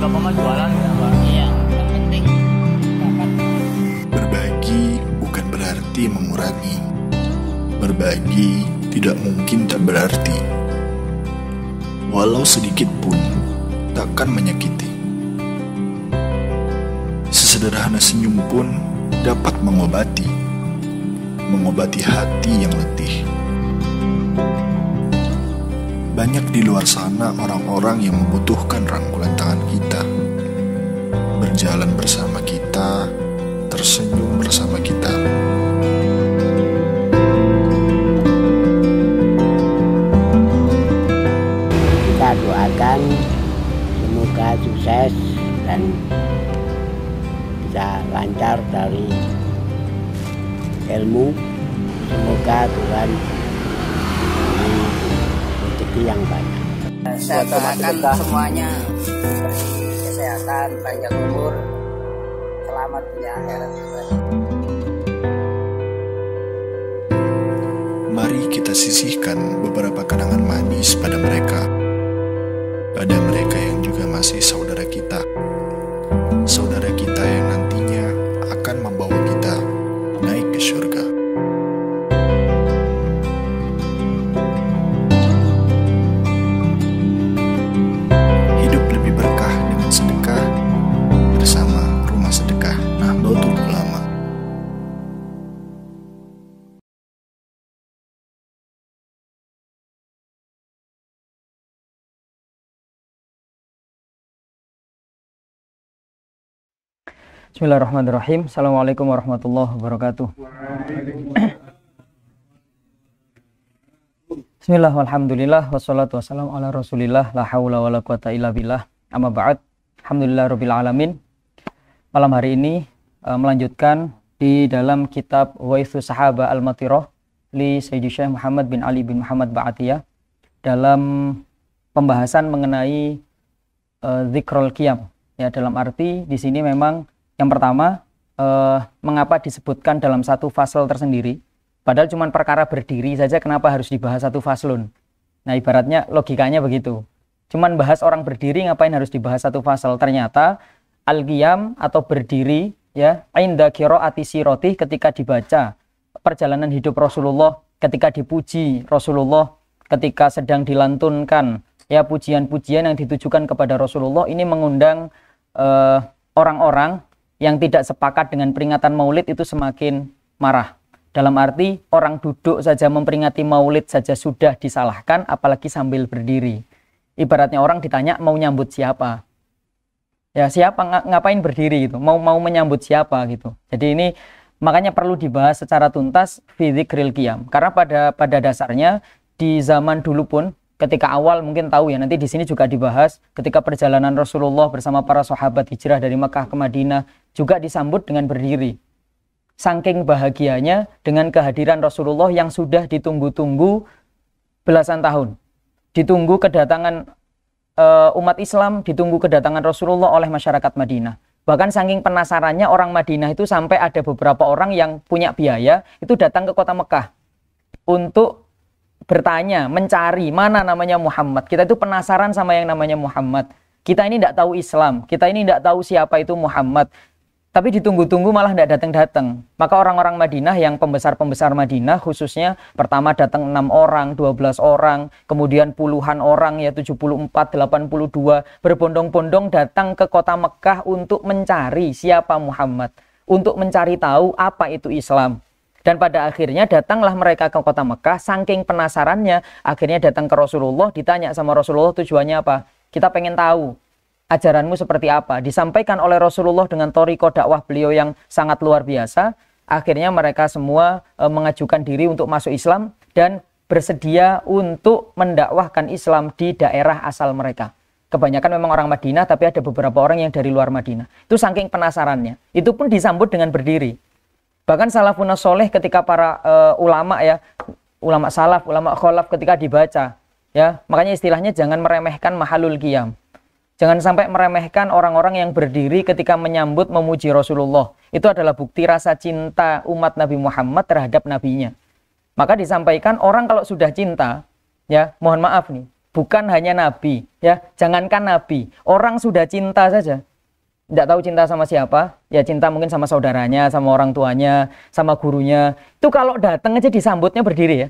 Bapak mah jualan ya Pak? Iya, yang penting dapat. Berbagi bukan berarti mengurangi. Berbagi tidak mungkin tak berarti. Walau sedikit pun takkan menyakiti. Sesederhana senyum pun dapat mengobati hati yang letih. Banyak di luar sana orang-orang yang membutuhkan rangkulan tangan kita, berjalan bersama kita, tersenyum bersama kita. Kita doakan semoga sukses dan bisa lancar dari ilmu. Semoga Tuhan beri rezeki yang banyak. Saya doakan semuanya diberi kesehatan, panjang umur, selamat di akhirat. Mari kita sisihkan beberapa kenangan manis pada mereka yang juga masih saudara kita yang nantinya akan membawa kita naik ke surga. Hidup lebih berkah dengan sedekah bersama Rumah Sedekah Nahdlatul Ulama. Bismillahirrahmanirrahim. Assalamualaikum warahmatullahi wabarakatuh. Bismillah, walhamdulillah, wassalatu wassalamu ala rasulillah, la hawla wa la quwata illa billah, amma ba'd. Alhamdulillah rabbil alamin. Malam hari ini melanjutkan di dalam kitab Waithu Sahaba Al-Matirah li Sayyidi Syekh Muhammad bin Ali bin Muhammad Ba'atiyah, dalam pembahasan mengenai zikrul qiyam. Ya, dalam arti di sini memang yang pertama, mengapa disebutkan dalam satu fasal tersendiri, padahal cuma perkara berdiri saja, kenapa harus dibahas satu faslun? Nah, ibaratnya logikanya begitu. Cuman bahas orang berdiri, ngapain harus dibahas satu fasal? Ternyata al-qiyam atau berdiri, ya, inda qiraati sirotih, ketika dibaca perjalanan hidup Rasulullah, ketika dipuji Rasulullah, ketika sedang dilantunkan ya pujian-pujian yang ditujukan kepada Rasulullah, ini mengundang orang-orang yang tidak sepakat dengan peringatan maulid itu semakin marah. Dalam arti orang duduk saja memperingati maulid saja sudah disalahkan, apalagi sambil berdiri. Ibaratnya orang ditanya mau nyambut siapa? Ya, siapa, ngapain berdiri gitu? Mau menyambut siapa gitu. Jadi ini makanya perlu dibahas secara tuntas fi dzikril qiyam. Karena pada dasarnya di zaman dulu pun, ketika awal mungkin tahu ya, nanti di sini juga dibahas ketika perjalanan Rasulullah bersama para sahabat hijrah dari Makkah ke Madinah juga disambut dengan berdiri. Saking bahagianya dengan kehadiran Rasulullah yang sudah ditunggu-tunggu belasan tahun. Ditunggu kedatangan umat Islam, ditunggu kedatangan Rasulullah oleh masyarakat Madinah. Bahkan saking penasarannya orang Madinah itu sampai ada beberapa orang yang punya biaya itu datang ke kota Mekah untuk bertanya, mencari mana namanya Muhammad. Kita itu penasaran sama yang namanya Muhammad. Kita ini tidak tahu Islam, kita ini tidak tahu siapa itu Muhammad. Tapi ditunggu-tunggu malah tidak datang-datang. Maka orang-orang Madinah yang pembesar-pembesar Madinah khususnya, pertama datang 6 orang, 12 orang, kemudian puluhan orang ya 74, 82, berbondong-bondong datang ke kota Mekah untuk mencari siapa Muhammad, untuk mencari tahu apa itu Islam. Dan pada akhirnya datanglah mereka ke kota Mekah, saking penasarannya, akhirnya datang ke Rasulullah, ditanya sama Rasulullah tujuannya apa? Kita pengen tahu, ajaranmu seperti apa? Disampaikan oleh Rasulullah dengan thariqah dakwah beliau yang sangat luar biasa. Akhirnya mereka semua mengajukan diri untuk masuk Islam dan bersedia untuk mendakwahkan Islam di daerah asal mereka. Kebanyakan memang orang Madinah, tapi ada beberapa orang yang dari luar Madinah. Itu saking penasarannya. Itu pun disambut dengan berdiri. Bahkan salafun soleh ketika para ulama ya, ulama salaf, ulama kholaf ketika dibaca ya, makanya istilahnya jangan meremehkan mahalul qiyam. Jangan sampai meremehkan orang-orang yang berdiri ketika menyambut memuji Rasulullah. Itu adalah bukti rasa cinta umat Nabi Muhammad terhadap nabinya. Maka disampaikan orang kalau sudah cinta, ya mohon maaf nih, bukan hanya nabi, ya. Jangankan nabi, orang sudah cinta saja. Tidak tahu cinta sama siapa, ya cinta mungkin sama saudaranya, sama orang tuanya, sama gurunya. Itu kalau datang aja disambutnya berdiri ya.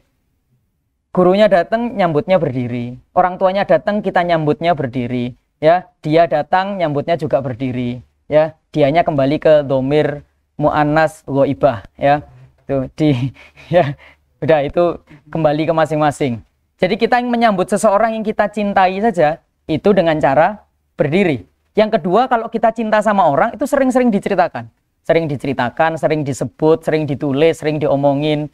Gurunya datang, nyambutnya berdiri. Orang tuanya datang, kita nyambutnya berdiri. Ya, dia datang, nyambutnya juga berdiri. Ya, dianya kembali ke dhamir muannas ghaibah. Ya, tuh ya, udah itu kembali ke masing-masing. Jadi kita yang menyambut seseorang yang kita cintai saja itu dengan cara berdiri. Yang kedua, kalau kita cinta sama orang itu sering-sering diceritakan. Sering diceritakan, sering disebut, sering ditulis, sering diomongin.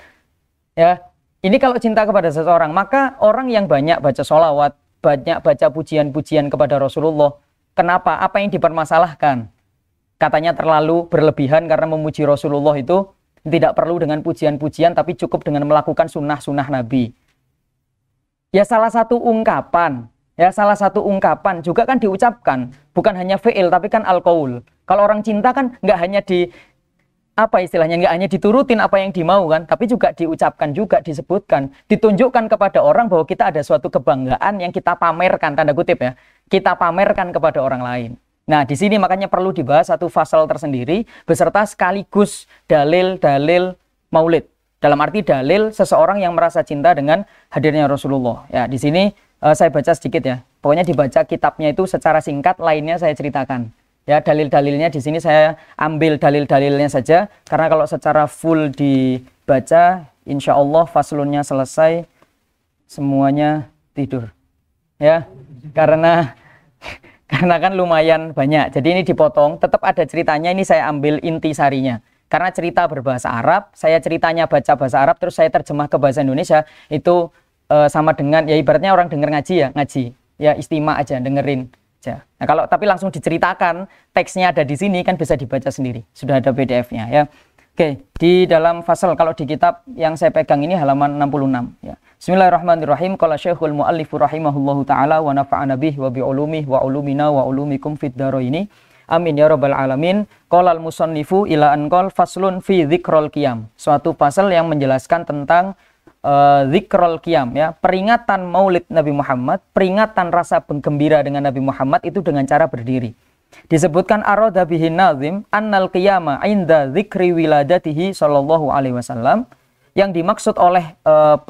Ya, ini kalau cinta kepada seseorang, maka orang yang banyak baca sholawat, banyak baca pujian-pujian kepada Rasulullah. Kenapa? Apa yang dipermasalahkan? Katanya terlalu berlebihan karena memuji Rasulullah itu tidak perlu dengan pujian-pujian, tapi cukup dengan melakukan sunnah-sunnah Nabi. Ya salah satu ungkapan juga kan diucapkan, bukan hanya fi'il tapi kan al-qaul. Kalau orang cinta kan nggak hanya nggak hanya diturutin apa yang dimau kan, tapi juga diucapkan, juga disebutkan, ditunjukkan kepada orang bahwa kita ada suatu kebanggaan yang kita pamerkan, tanda kutip ya, kita pamerkan kepada orang lain. Nah di sini makanya perlu dibahas satu fasal tersendiri beserta sekaligus dalil-dalil maulid. Dalam arti dalil seseorang yang merasa cinta dengan hadirnya Rasulullah. Ya, di sini saya baca sedikit ya. Pokoknya dibaca kitabnya itu secara singkat, lainnya saya ceritakan. Ya, dalil-dalilnya di sini saya ambil dalil-dalilnya saja karena kalau secara full dibaca, insya Allah faslunnya selesai semuanya tidur. Ya, karena kan lumayan banyak. Jadi ini dipotong, tetap ada ceritanya, ini saya ambil intisarinya. Karena cerita berbahasa Arab, saya ceritanya baca bahasa Arab, terus saya terjemah ke bahasa Indonesia, itu sama dengan, ya ibaratnya orang denger ngaji, ya istimak aja, dengerin aja. Nah kalau tapi langsung diceritakan, teksnya ada di sini, kan bisa dibaca sendiri, sudah ada PDF-nya ya. Oke, di dalam fasal, kalau di kitab yang saya pegang ini halaman 66 ya. Bismillahirrahmanirrahim. Qala Syekhul Mu'allifu rahimahullahu ta'ala wa nafa'ana bihi wa bi'ulumihi wa ulumina wa ulumikum fid dharaini. Amin ya rabbal alamin. Qala al-musannifu ila anqal faslun fi dzikrul qiyam. Suatu pasal yang menjelaskan tentang dzikrul qiyam ya, peringatan Maulid Nabi Muhammad, peringatan rasa gembira dengan Nabi Muhammad itu dengan cara berdiri. Disebutkan arada bihin nazim annal qiyama inda dzikri wiladatihi sallallahu alaihi wasallam. Yang dimaksud oleh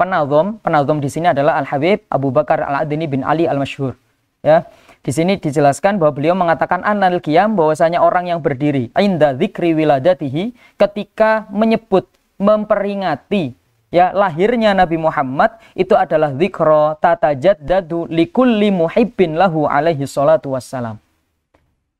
penazom di sini adalah Al-Habib Abu Bakar Al-Adini bin Ali Al-Masyhur ya. Di sini dijelaskan bahwa beliau mengatakan annal qiyam, bahwasanya orang yang berdiri inda dzikri wiladatihi, ketika menyebut, memperingati ya lahirnya Nabi Muhammad, itu adalah dzikra tatajaddadu likulli muhibbin lahu alaihi salatu wassalam.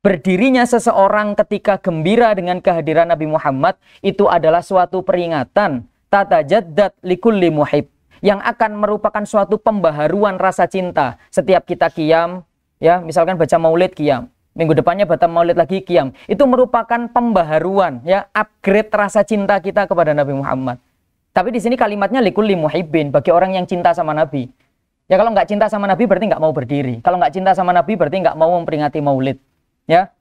Berdirinya seseorang ketika gembira dengan kehadiran Nabi Muhammad itu adalah suatu peringatan tatajaddad likulli muhib, yang akan merupakan suatu pembaharuan rasa cinta. Setiap kita qiyam ya, misalkan baca maulid qiyam, minggu depannya baca maulid lagi qiyam, itu merupakan pembaharuan ya, upgrade rasa cinta kita kepada Nabi Muhammad. Tapi di sini kalimatnya likulli muhibbin, bagi orang yang cinta sama Nabi. Ya kalau nggak cinta sama Nabi berarti nggak mau berdiri. Kalau nggak cinta sama Nabi berarti nggak mau memperingati maulid. Ya,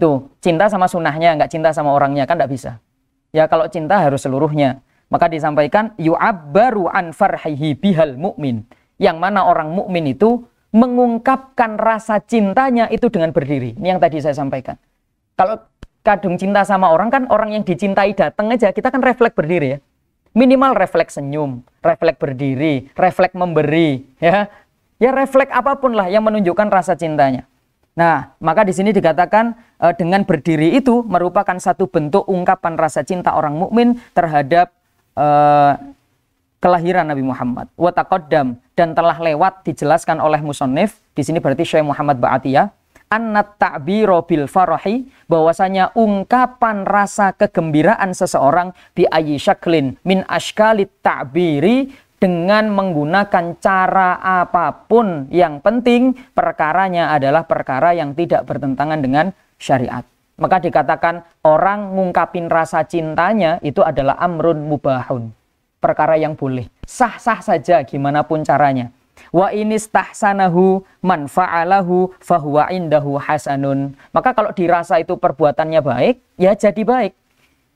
tuh cinta sama sunnahnya, nggak cinta sama orangnya kan nggak bisa. Ya kalau cinta harus seluruhnya. Maka disampaikan yu'abbaru an farhihi bihal mu'min, yang mana orang mukmin itu mengungkapkan rasa cintanya itu dengan berdiri. Ini yang tadi saya sampaikan. Kalau kadung cinta sama orang kan, orang yang dicintai datang aja, kita kan refleks berdiri ya. Minimal refleks senyum, refleks berdiri, refleks memberi, ya. Ya refleks apapun lah yang menunjukkan rasa cintanya. Nah, maka di sini dikatakan dengan berdiri itu merupakan satu bentuk ungkapan rasa cinta orang mukmin terhadap kelahiran Nabi Muhammad. Wa taqaddam, dan telah lewat dijelaskan oleh musannif, di sini berarti Syekh Muhammad Ba'atiyah, annat ta'biro bil farahi, bahwasanya ungkapan rasa kegembiraan seseorang bi ayyi syaklin min ashkalit ta'biri, dengan menggunakan cara apapun, yang penting perkaranya adalah perkara yang tidak bertentangan dengan syariat. Maka dikatakan orang ngungkapin rasa cintanya itu adalah amrun mubahun, perkara yang boleh, sah-sah saja gimana pun caranya. Wa inistahsanahu man fa'alahu fahuwa indahu hasanun. Maka kalau dirasa itu perbuatannya baik, ya jadi baik.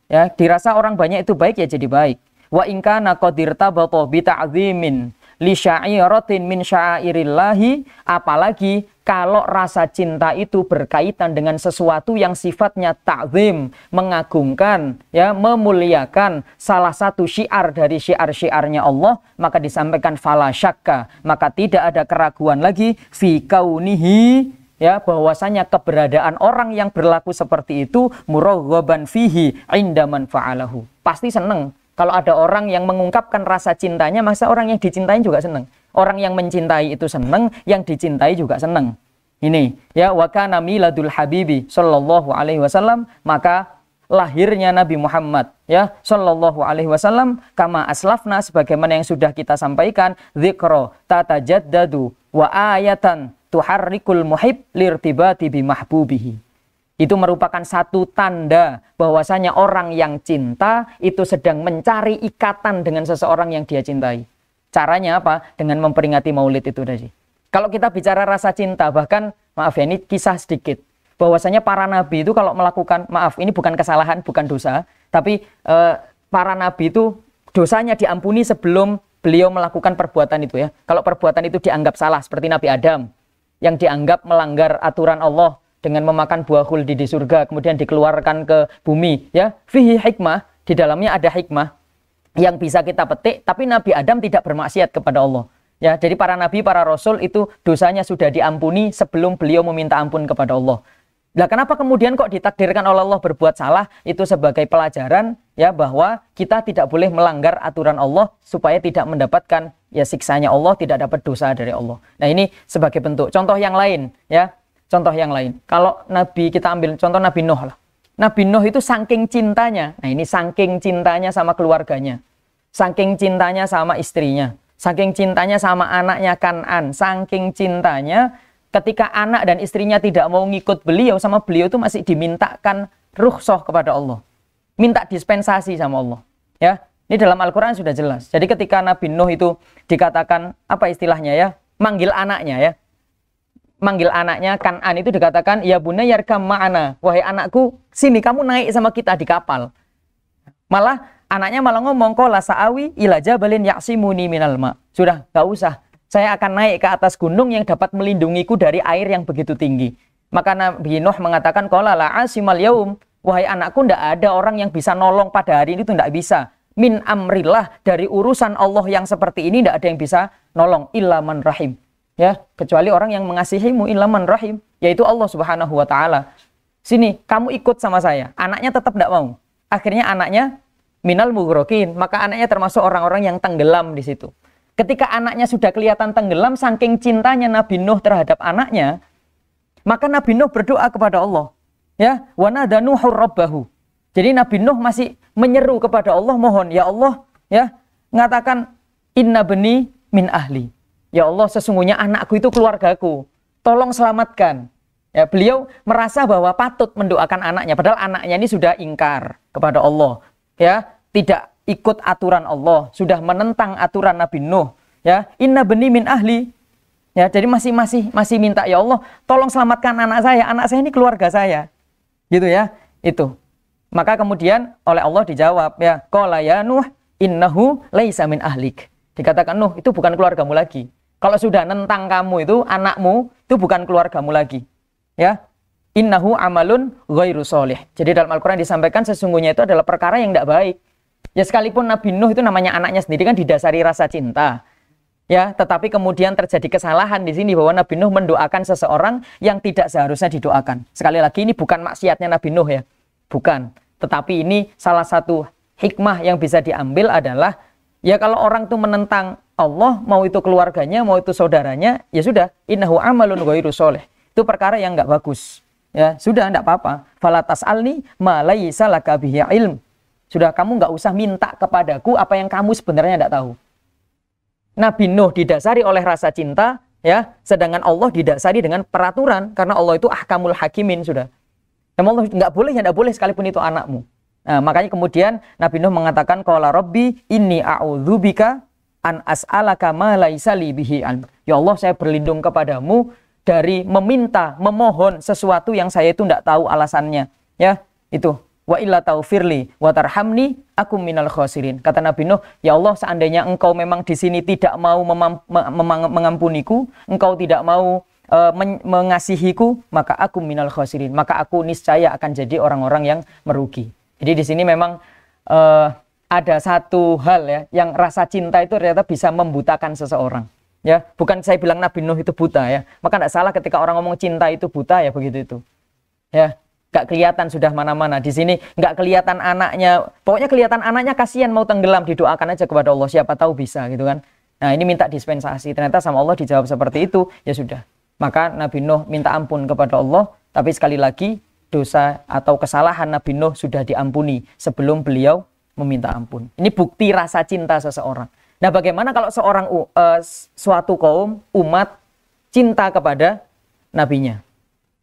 Ya, dirasa orang banyak itu baik, ya jadi baik. Wa in kana qad irtabata bi ta'dzimin li sya'iratin min sya'airillahi, apalagi kalau rasa cinta itu berkaitan dengan sesuatu yang sifatnya ta'zim, mengagungkan, ya, memuliakan salah satu syiar dari syiar-syiarnya Allah, maka disampaikan fala syakka, maka tidak ada keraguan lagi fi kaunihi, ya, bahwasanya keberadaan orang yang berlaku seperti itu muraghaban fihi inda man fa'alahu. Pasti seneng kalau ada orang yang mengungkapkan rasa cintanya, masa orang yang dicintai juga seneng. Orang yang mencintai itu seneng, yang dicintai juga seneng. Ini, ya, wa kana miladul habibi sallallahu alaihi wasallam, maka lahirnya Nabi Muhammad, ya, sallallahu alaihi wasallam, kama aslafna, sebagaimana yang sudah kita sampaikan, dzikra tatajaddadu wa ayatan tuharrikul muhib lirtibati bimahbubihi. Itu merupakan satu tanda bahwasanya orang yang cinta itu sedang mencari ikatan dengan seseorang yang dia cintai. Caranya apa? Dengan memperingati maulid itu tadi. Kalau kita bicara rasa cinta, bahkan, maaf ya, ini kisah sedikit, bahwasanya para nabi itu kalau melakukan, maaf, ini bukan kesalahan, bukan dosa, tapi para nabi itu dosanya diampuni sebelum beliau melakukan perbuatan itu, ya. Kalau perbuatan itu dianggap salah, seperti Nabi Adam, yang dianggap melanggar aturan Allah dengan memakan buah khuldi di surga, kemudian dikeluarkan ke bumi, ya, fihi hikmah, di dalamnya ada hikmah yang bisa kita petik, tapi Nabi Adam tidak bermaksiat kepada Allah. Ya, jadi para nabi, para rasul itu dosanya sudah diampuni sebelum beliau meminta ampun kepada Allah. Nah, kenapa kemudian kok ditakdirkan oleh Allah berbuat salah? Itu sebagai pelajaran, ya, bahwa kita tidak boleh melanggar aturan Allah supaya tidak mendapatkan, ya, siksanya Allah, tidak dapat dosa dari Allah. Nah, ini sebagai bentuk. Contoh yang lain, ya. Contoh yang lain. Kalau Nabi, kita ambil contoh Nabi Nuh lah. Nabi Nuh itu saking cintanya. Nah, ini saking cintanya sama keluarganya. Saking cintanya sama istrinya. Saking cintanya sama anaknya Kan'an. Saking cintanya, ketika anak dan istrinya tidak mau ngikut beliau, sama beliau itu masih dimintakan rukhsah kepada Allah. Minta dispensasi sama Allah. Ya, ini dalam Al-Quran sudah jelas. Jadi ketika Nabi Nuh itu dikatakan, apa istilahnya, ya, manggil anaknya, ya. Manggil anaknya Kan'an itu dikatakan, ya bunay yarkam ma'ana. Wahai anakku, sini kamu naik sama kita di kapal. Malah anaknya malah ngomong, qala sa'awi ila jabalin ya'simuni minal ma. Sudah, gak usah. Saya akan naik ke atas gunung yang dapat melindungiku dari air yang begitu tinggi. Maka Nabi Nuh mengatakan, qala la asimal yaum. Wahai anakku, tidak ada orang yang bisa nolong pada hari ini, itu tidak bisa. Min amrillah, dari urusan Allah yang seperti ini tidak ada yang bisa nolong. Illa man rahim. Ya, kecuali orang yang mengasihimu, illa man rahim, yaitu Allah Subhanahu wa taala. Sini, kamu ikut sama saya. Anaknya tetap tidak mau. Akhirnya anaknya minal mughrokin, maka anaknya termasuk orang-orang yang tenggelam di situ. Ketika anaknya sudah kelihatan tenggelam, saking cintanya Nabi Nuh terhadap anaknya, maka Nabi Nuh berdoa kepada Allah. Ya, wa nada Nuhur rabbahu. Jadi Nabi Nuh masih menyeru kepada Allah, mohon, ya Allah, ya, mengatakan inna bani min ahli. Ya Allah, sesungguhnya anakku itu keluargaku. Tolong selamatkan. Ya, beliau merasa bahwa patut mendoakan anaknya, padahal anaknya ini sudah ingkar kepada Allah. Ya, tidak ikut aturan Allah, sudah menentang aturan Nabi Nuh. Ya, inna bani min ahli. Ya, jadi masih minta, ya Allah, tolong selamatkan anak saya ini keluarga saya. Gitu ya, itu. Maka kemudian oleh Allah dijawab, ya, qala ya Nuh innahu laisa min ahlik. Dikatakan, Nuh, itu bukan keluargamu lagi. Kalau sudah nentang kamu itu, anakmu, itu bukan keluargamu lagi. Ya, innahu amalun ghairu sholih. Jadi dalam Al-Quran disampaikan sesungguhnya itu adalah perkara yang tidak baik. Ya, sekalipun Nabi Nuh itu namanya anaknya sendiri kan didasari rasa cinta. Ya, tetapi kemudian terjadi kesalahan di sini bahwa Nabi Nuh mendoakan seseorang yang tidak seharusnya didoakan. Sekali lagi, ini bukan maksiatnya Nabi Nuh, ya. Bukan. Tetapi ini salah satu hikmah yang bisa diambil adalah, ya, kalau orang itu menentang Allah, mau itu keluarganya, mau itu saudaranya, ya sudah, innahu amalun ghairu sholih. Itu perkara yang enggak bagus. Ya, sudah, enggak apa-apa. Fala tas'alni ma laisa laka bihi ilm. Sudah, kamu enggak usah minta kepadaku apa yang kamu sebenarnya enggak tahu. Nabi Nuh didasari oleh rasa cinta, ya, sedangkan Allah didasari dengan peraturan, karena Allah itu ahkamul hakimin, sudah. Dan Allah enggak boleh sekalipun itu anakmu. Nah, makanya kemudian Nabi Nuh mengatakan, qala rabbi inni a'udzubika an as'alaka ma laisa li bihi ilm. Ya Allah, saya berlindung kepadamu dari meminta, memohon sesuatu yang saya itu tidak tahu alasannya. Ya, itu. wa illa taufirli wa tarhamni akum minal khasirin. Kata Nabi Nuh, ya Allah, seandainya engkau memang di sini tidak mau mengampuniku, engkau tidak mau mengasihiku, maka aku minal khasirin, maka aku niscaya akan jadi orang-orang yang merugi. Jadi di sini memang ada satu hal ya, yang rasa cinta itu ternyata bisa membutakan seseorang. Ya, bukan saya bilang Nabi Nuh itu buta ya. Maka tidak salah ketika orang ngomong cinta itu buta ya, begitu itu. Ya, nggak kelihatan sudah mana-mana. Di sini nggak kelihatan anaknya. Pokoknya kelihatan anaknya kasihan mau tenggelam, didoakan aja kepada Allah, siapa tahu bisa gitu kan. Nah, ini minta dispensasi. Ternyata sama Allah dijawab seperti itu, ya sudah. Maka Nabi Nuh minta ampun kepada Allah, tapi sekali lagi dosa atau kesalahan Nabi Nuh sudah diampuni sebelum beliau meminta ampun. Ini bukti rasa cinta seseorang. Nah, bagaimana kalau suatu kaum, umat cinta kepada nabinya?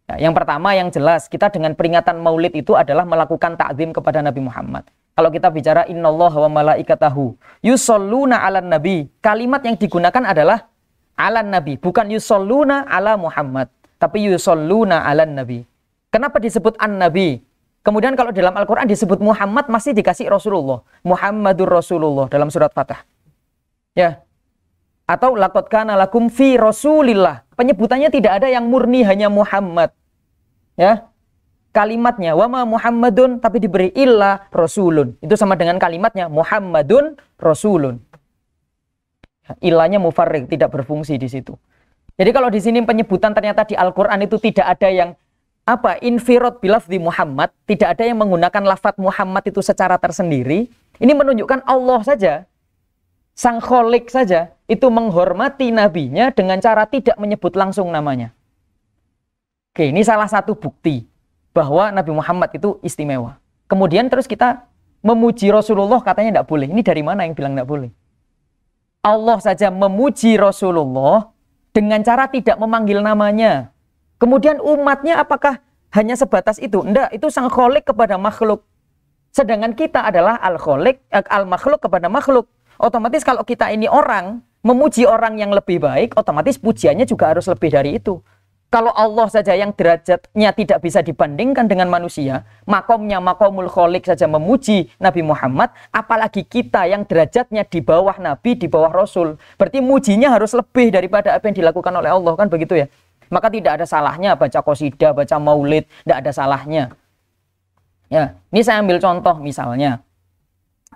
Nah, yang pertama yang jelas, kita dengan peringatan Maulid itu adalah melakukan ta'zim kepada Nabi Muhammad. Kalau kita bicara innallaha wa malaikatahu yusholluna 'alan nabi, kalimat yang digunakan adalah 'alan nabi, bukan yushalluna 'ala Muhammad, tapi yusholluna 'alan nabi. Kenapa disebut an-nabi? Kemudian kalau dalam Al-Qur'an disebut Muhammad, masih dikasih Rasulullah. Muhammadur Rasulullah dalam surat Fatah. Ya. Atau laqad kana lakum fi Rasulillah. Penyebutannya tidak ada yang murni hanya Muhammad. Ya. Kalimatnya wa ma Muhammadun, tapi diberi illa Rasulun. Itu sama dengan kalimatnya Muhammadun Rasulun. Illanya mufarriq, tidak berfungsi di situ. Jadi kalau di sini penyebutan ternyata di Al-Qur'an itu tidak ada yang infirad bilafzi Muhammad, tidak ada yang menggunakan lafadz Muhammad itu secara tersendiri. Ini menunjukkan Allah saja, Sang Kholik saja, itu menghormati nabinya dengan cara tidak menyebut langsung namanya. Oke, ini salah satu bukti bahwa Nabi Muhammad itu istimewa. Kemudian terus kita memuji Rasulullah, katanya tidak boleh. Ini dari mana yang bilang tidak boleh? Allah saja memuji Rasulullah dengan cara tidak memanggil namanya. Kemudian umatnya apakah hanya sebatas itu? Enggak, itu Sang Kholik kepada makhluk. Sedangkan kita adalah Al-Kholik, Al-Makhluk kepada makhluk. Otomatis kalau kita ini orang, memuji orang yang lebih baik, otomatis pujiannya juga harus lebih dari itu. Kalau Allah saja yang derajatnya tidak bisa dibandingkan dengan manusia, makomnya makomul kholik saja memuji Nabi Muhammad, apalagi kita yang derajatnya di bawah Nabi, di bawah Rasul. Berarti mujinya harus lebih daripada apa yang dilakukan oleh Allah, kan begitu ya? Maka tidak ada salahnya baca qasidah, baca maulid, tidak ada salahnya. Ya, ini saya ambil contoh misalnya.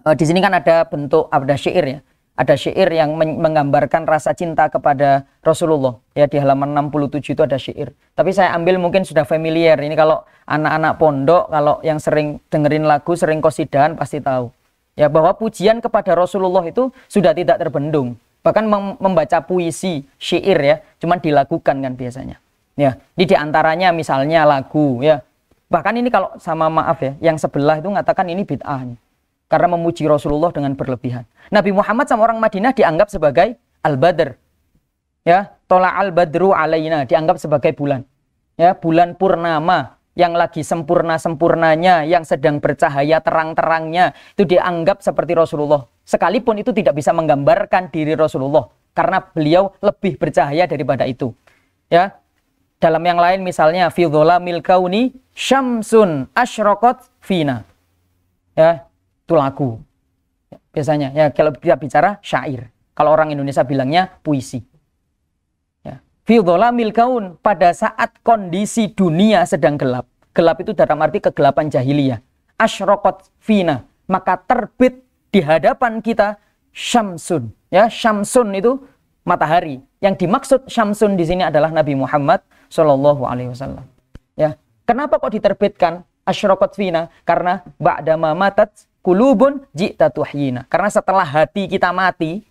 Di sini kan ada bentuk, ada syair ya. Ada syair yang menggambarkan rasa cinta kepada Rasulullah. Ya, di halaman 67 itu ada syair. Tapi saya ambil mungkin sudah familiar. Ini kalau anak-anak pondok, kalau yang sering dengerin lagu, sering qasidahan pasti tahu. Ya, bahwa pujian kepada Rasulullah itu sudah tidak terbendung. Bahkan membaca puisi, syair ya, cuman dilakukan kan biasanya. Ya, ini diantaranya misalnya lagu ya. Bahkan ini kalau sama maaf ya, yang sebelah itu mengatakan ini bid'ah. Karena memuji Rasulullah dengan berlebihan. Nabi Muhammad sama orang Madinah dianggap sebagai Al-Badr. Ya, Tola'al badru alaina, dianggap sebagai bulan. Ya, bulan purnama yang lagi sempurna-sempurnanya, yang sedang bercahaya terang-terangnya, itu dianggap seperti Rasulullah. Sekalipun itu tidak bisa menggambarkan diri Rasulullah, karena beliau lebih bercahaya daripada itu. Ya. Dalam yang lain misalnya fi dzolamil kauni syamsun asyraqat fina. Ya, itu lagu. Biasanya ya kalau kita bicara syair. Kalau orang Indonesia bilangnya puisi. Ya. Fi dzolamil kaun, pada saat kondisi dunia sedang gelap. Gelap itu dalam arti kegelapan jahiliyah. Asyraqat fina, maka terbit di hadapan kita syamsun. Ya, syamsun itu matahari. Yang dimaksud syamsun di sini adalah Nabi Muhammad Shallallahu Alaihi Wasallam. Ya, kenapa kok diterbitkan asyraqat fina? Karena ba'dama matat kulubun ji'ta tuhyina. Karena setelah hati kita mati,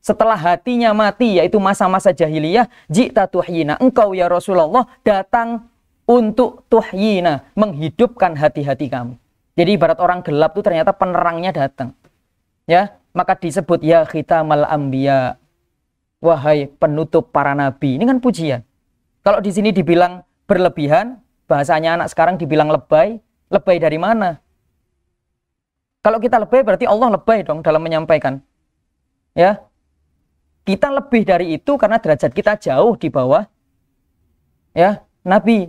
setelah hatinya mati, yaitu masa-masa jahiliyah, ji'ta tuhyina, engkau ya Rasulullah datang untuk tuhyina, menghidupkan hati-hati kami. Jadi ibarat orang gelap itu ternyata penerangnya datang. Ya, maka disebut ya khitamal anbiya, wahai penutup para nabi. Ini kan pujian. Kalau di sini dibilang berlebihan, bahasanya anak sekarang dibilang lebay. Lebay dari mana? Kalau kita lebay berarti Allah lebay dong dalam menyampaikan. Ya. Kita lebih dari itu karena derajat kita jauh di bawah ya Nabi.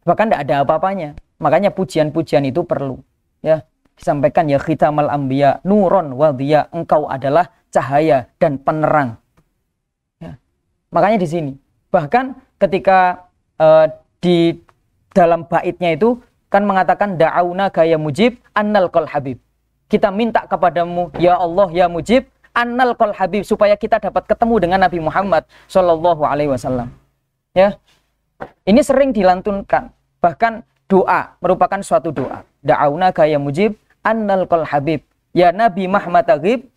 Bahkan tidak ada apa-apanya. Makanya pujian-pujian itu perlu, ya. Disampaikan ya khitamal anbiya nuron wa dhiya, engkau adalah cahaya dan penerang. Ya. Makanya di sini bahkan ketika di dalam baitnya itu kan mengatakan da'auna ya mujib annal qal habib. Kita minta kepadamu ya Allah ya mujib annal qal habib, supaya kita dapat ketemu dengan Nabi Muhammad sallallahu alaihi wasallam. Ya. Ini sering dilantunkan. Bahkan doa merupakan suatu doa. Da'auna ya mujib annal qal habib. Ya Nabi Muhammad aghib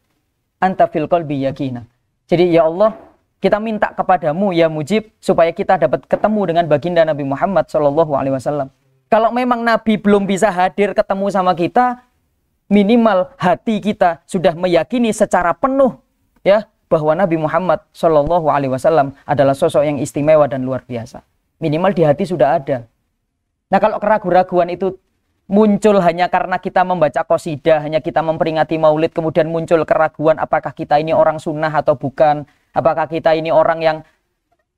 anta fil qalbi yakina. Jadi ya Allah, kita minta kepadamu ya mujib supaya kita dapat ketemu dengan baginda Nabi Muhammad sallallahu alaihi wasallam. Kalau memang Nabi belum bisa hadir ketemu sama kita, minimal hati kita sudah meyakini secara penuh ya bahwa Nabi Muhammad sallallahu alaihi wasallam adalah sosok yang istimewa dan luar biasa. Minimal di hati sudah ada. Nah, kalau keraguan-raguan itu muncul hanya karena kita membaca qasidah, hanya kita memperingati maulid, kemudian muncul keraguan apakah kita ini orang sunnah atau bukan, apakah kita ini orang yang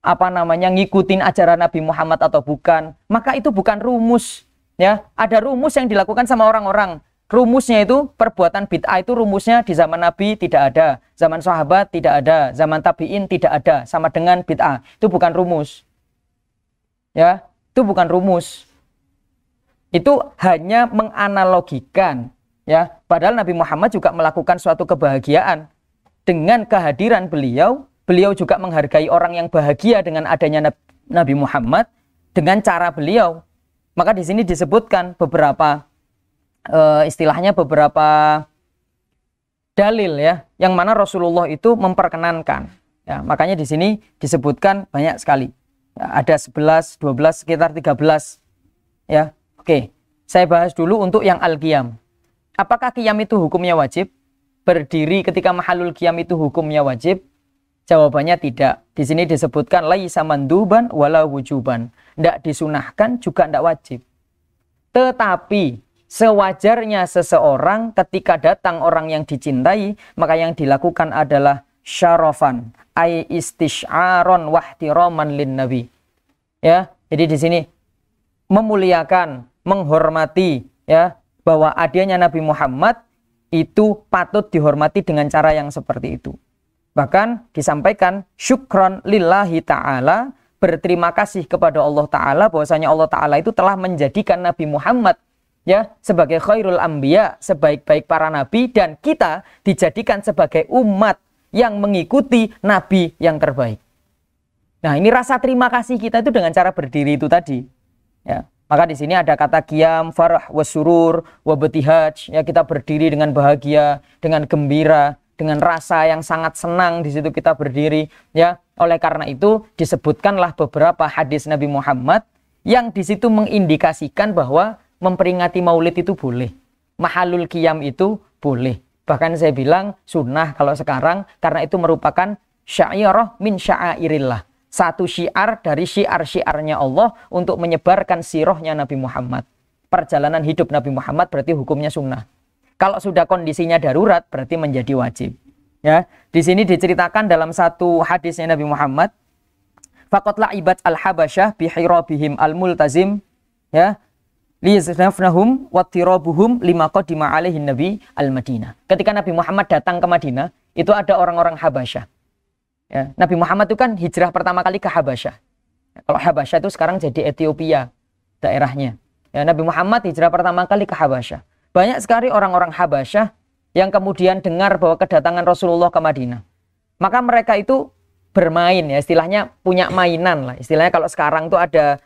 ngikutin ajaran Nabi Muhammad atau bukan, maka itu bukan rumus, ya. Ada rumus yang dilakukan sama orang-orang. Rumusnya itu perbuatan bid'ah itu rumusnya di zaman Nabi tidak ada, zaman sahabat tidak ada, zaman tabi'in tidak ada, sama dengan bid'ah. Itu bukan rumus. Ya, itu bukan rumus. Itu hanya menganalogikan, ya. Padahal Nabi Muhammad juga melakukan suatu kebahagiaan dengan kehadiran beliau. Beliau juga menghargai orang yang bahagia dengan adanya Nabi Muhammad dengan cara beliau. Maka di sini disebutkan beberapa istilahnya beberapa dalil ya, yang mana Rasulullah itu memperkenankan. Ya, makanya di sini disebutkan banyak sekali. Ya, ada 11, 12, sekitar 13. Ya. Oke, saya bahas dulu untuk yang al-qiyam. Apakah qiyam itu hukumnya wajib? Berdiri ketika mahalul qiyam itu hukumnya wajib? Jawabannya tidak. Di sini disebutkan laisa manduban wala wujuban. Tidak disunahkan juga tidak wajib. Tetapi sewajarnya seseorang ketika datang orang yang dicintai, maka yang dilakukan adalah syarafan, ay istish'aron wahtiraman lin nabi. Ya, jadi di sini memuliakan, menghormati ya bahwa adanya Nabi Muhammad itu patut dihormati dengan cara yang seperti itu. Bahkan disampaikan syukron lillahi ta'ala, berterima kasih kepada Allah Ta'ala bahwasanya Allah Ta'ala itu telah menjadikan Nabi Muhammad ya sebagai khairul anbiya, sebaik-baik para nabi, dan kita dijadikan sebagai umat yang mengikuti nabi yang terbaik. Nah, ini rasa terima kasih kita itu dengan cara berdiri itu tadi. Ya. Maka di sini ada kata qiyam, farah, wasurur, wabtihaj, ya kita berdiri dengan bahagia, dengan gembira, dengan rasa yang sangat senang, di situ kita berdiri, ya. Oleh karena itu disebutkanlah beberapa hadis Nabi Muhammad yang di situ mengindikasikan bahwa memperingati maulid itu boleh, mahalul qiyam itu boleh. Bahkan saya bilang sunnah kalau sekarang, karena itu merupakan syairah min syairillah, satu syiar dari syiar-syiarnya Allah untuk menyebarkan sirahnya Nabi Muhammad. Perjalanan hidup Nabi Muhammad berarti hukumnya sunnah. Kalau sudah kondisinya darurat berarti menjadi wajib. Ya, di sini diceritakan dalam satu hadisnya Nabi Muhammad, faqat la'ibat al-habasyah bihirabihim al-multazim, ya, liyaznafnahum wattirabuhum lima qadima alaihin nabi al-Madinah. Ketika Nabi Muhammad datang ke Madinah, itu ada orang-orang Habasyah. Ya, Nabi Muhammad itu kan hijrah pertama kali ke Habasyah. Ya, kalau Habasyah itu sekarang jadi Ethiopia daerahnya. Ya, Nabi Muhammad hijrah pertama kali ke Habasyah. Banyak sekali orang-orang Habasyah yang kemudian dengar bahwa kedatangan Rasulullah ke Madinah. Maka mereka itu bermain, ya, istilahnya punya mainan lah. Istilahnya kalau sekarang tuh ada,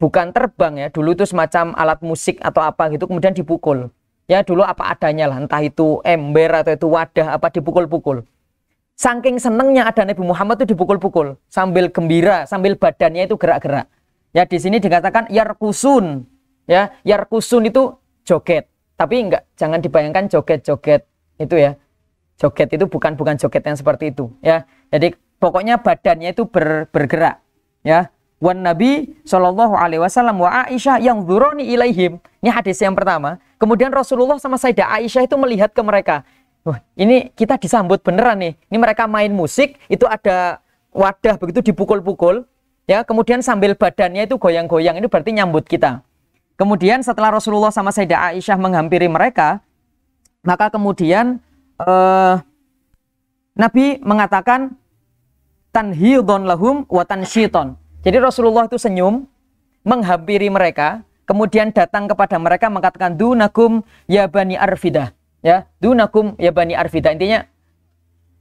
bukan terbang ya, dulu itu semacam alat musik atau apa gitu, kemudian dipukul. Ya, dulu apa adanya lah, entah itu ember atau itu wadah, apa dipukul-pukul. Saking senengnya ada Nabi Muhammad itu dipukul-pukul, sambil gembira, sambil badannya itu gerak-gerak. Ya, di sini dikatakan yarkusun. Ya, yarkusun itu joget. Tapi enggak, jangan dibayangkan joget-joget itu ya. Joget itu bukan joget yang seperti itu ya. Jadi pokoknya badannya itu bergerak ya. Wan Nabi sallallahu alaihi wasallam wa Aisyah yang dzuruni ilaihim. Ini hadis yang pertama. Kemudian Rasulullah sama Sayyidah Aisyah itu melihat ke mereka. Wah, ini kita disambut beneran nih. Ini mereka main musik, itu ada wadah begitu dipukul-pukul ya. Kemudian sambil badannya itu goyang-goyang, ini berarti nyambut kita. Kemudian setelah Rasulullah sama Sayyidah Aisyah menghampiri mereka, maka kemudian Nabi mengatakan tanhidon lahum wa tansyiton. Jadi Rasulullah itu senyum, menghampiri mereka, kemudian datang kepada mereka mengatakan dunakum ya bani arfidah. Ya, dunakum ya bani arfidah. Intinya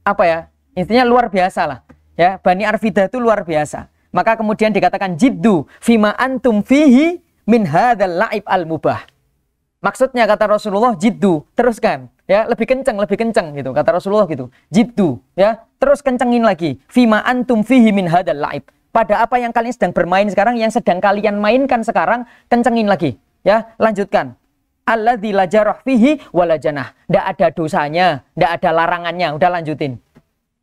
apa ya? Intinya luar biasa lah. Ya, Bani Arfidah itu luar biasa. Maka kemudian dikatakan jiddu fima antum fihi min hadzal la'ib al-mubah. Maksudnya kata Rasulullah jiddu, teruskan, ya, lebih kencang gitu kata Rasulullah gitu. Jiddu, ya, terus kencengin lagi. Fima antum fihi min hadzal la'ib. Pada apa yang kalian sedang bermain sekarang, yang sedang kalian mainkan sekarang, kencengin lagi, ya. Lanjutkan. Alladzi la jarah fihi wala janah. Enggak ada dosanya, enggak ada larangannya. Udah lanjutin.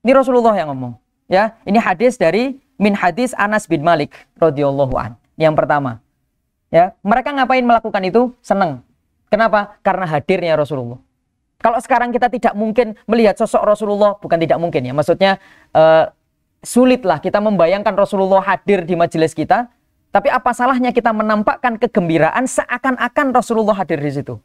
Ini Rasulullah yang ngomong. Ya, ini hadis dari min hadis Anas bin Malik radhiyallahu an. Yang pertama. Ya, mereka ngapain melakukan itu? Senang. Kenapa? Karena hadirnya Rasulullah. Kalau sekarang kita tidak mungkin melihat sosok Rasulullah, bukan tidak mungkin ya. Maksudnya sulitlah kita membayangkan Rasulullah hadir di majelis kita, tapi apa salahnya kita menampakkan kegembiraan seakan-akan Rasulullah hadir di situ.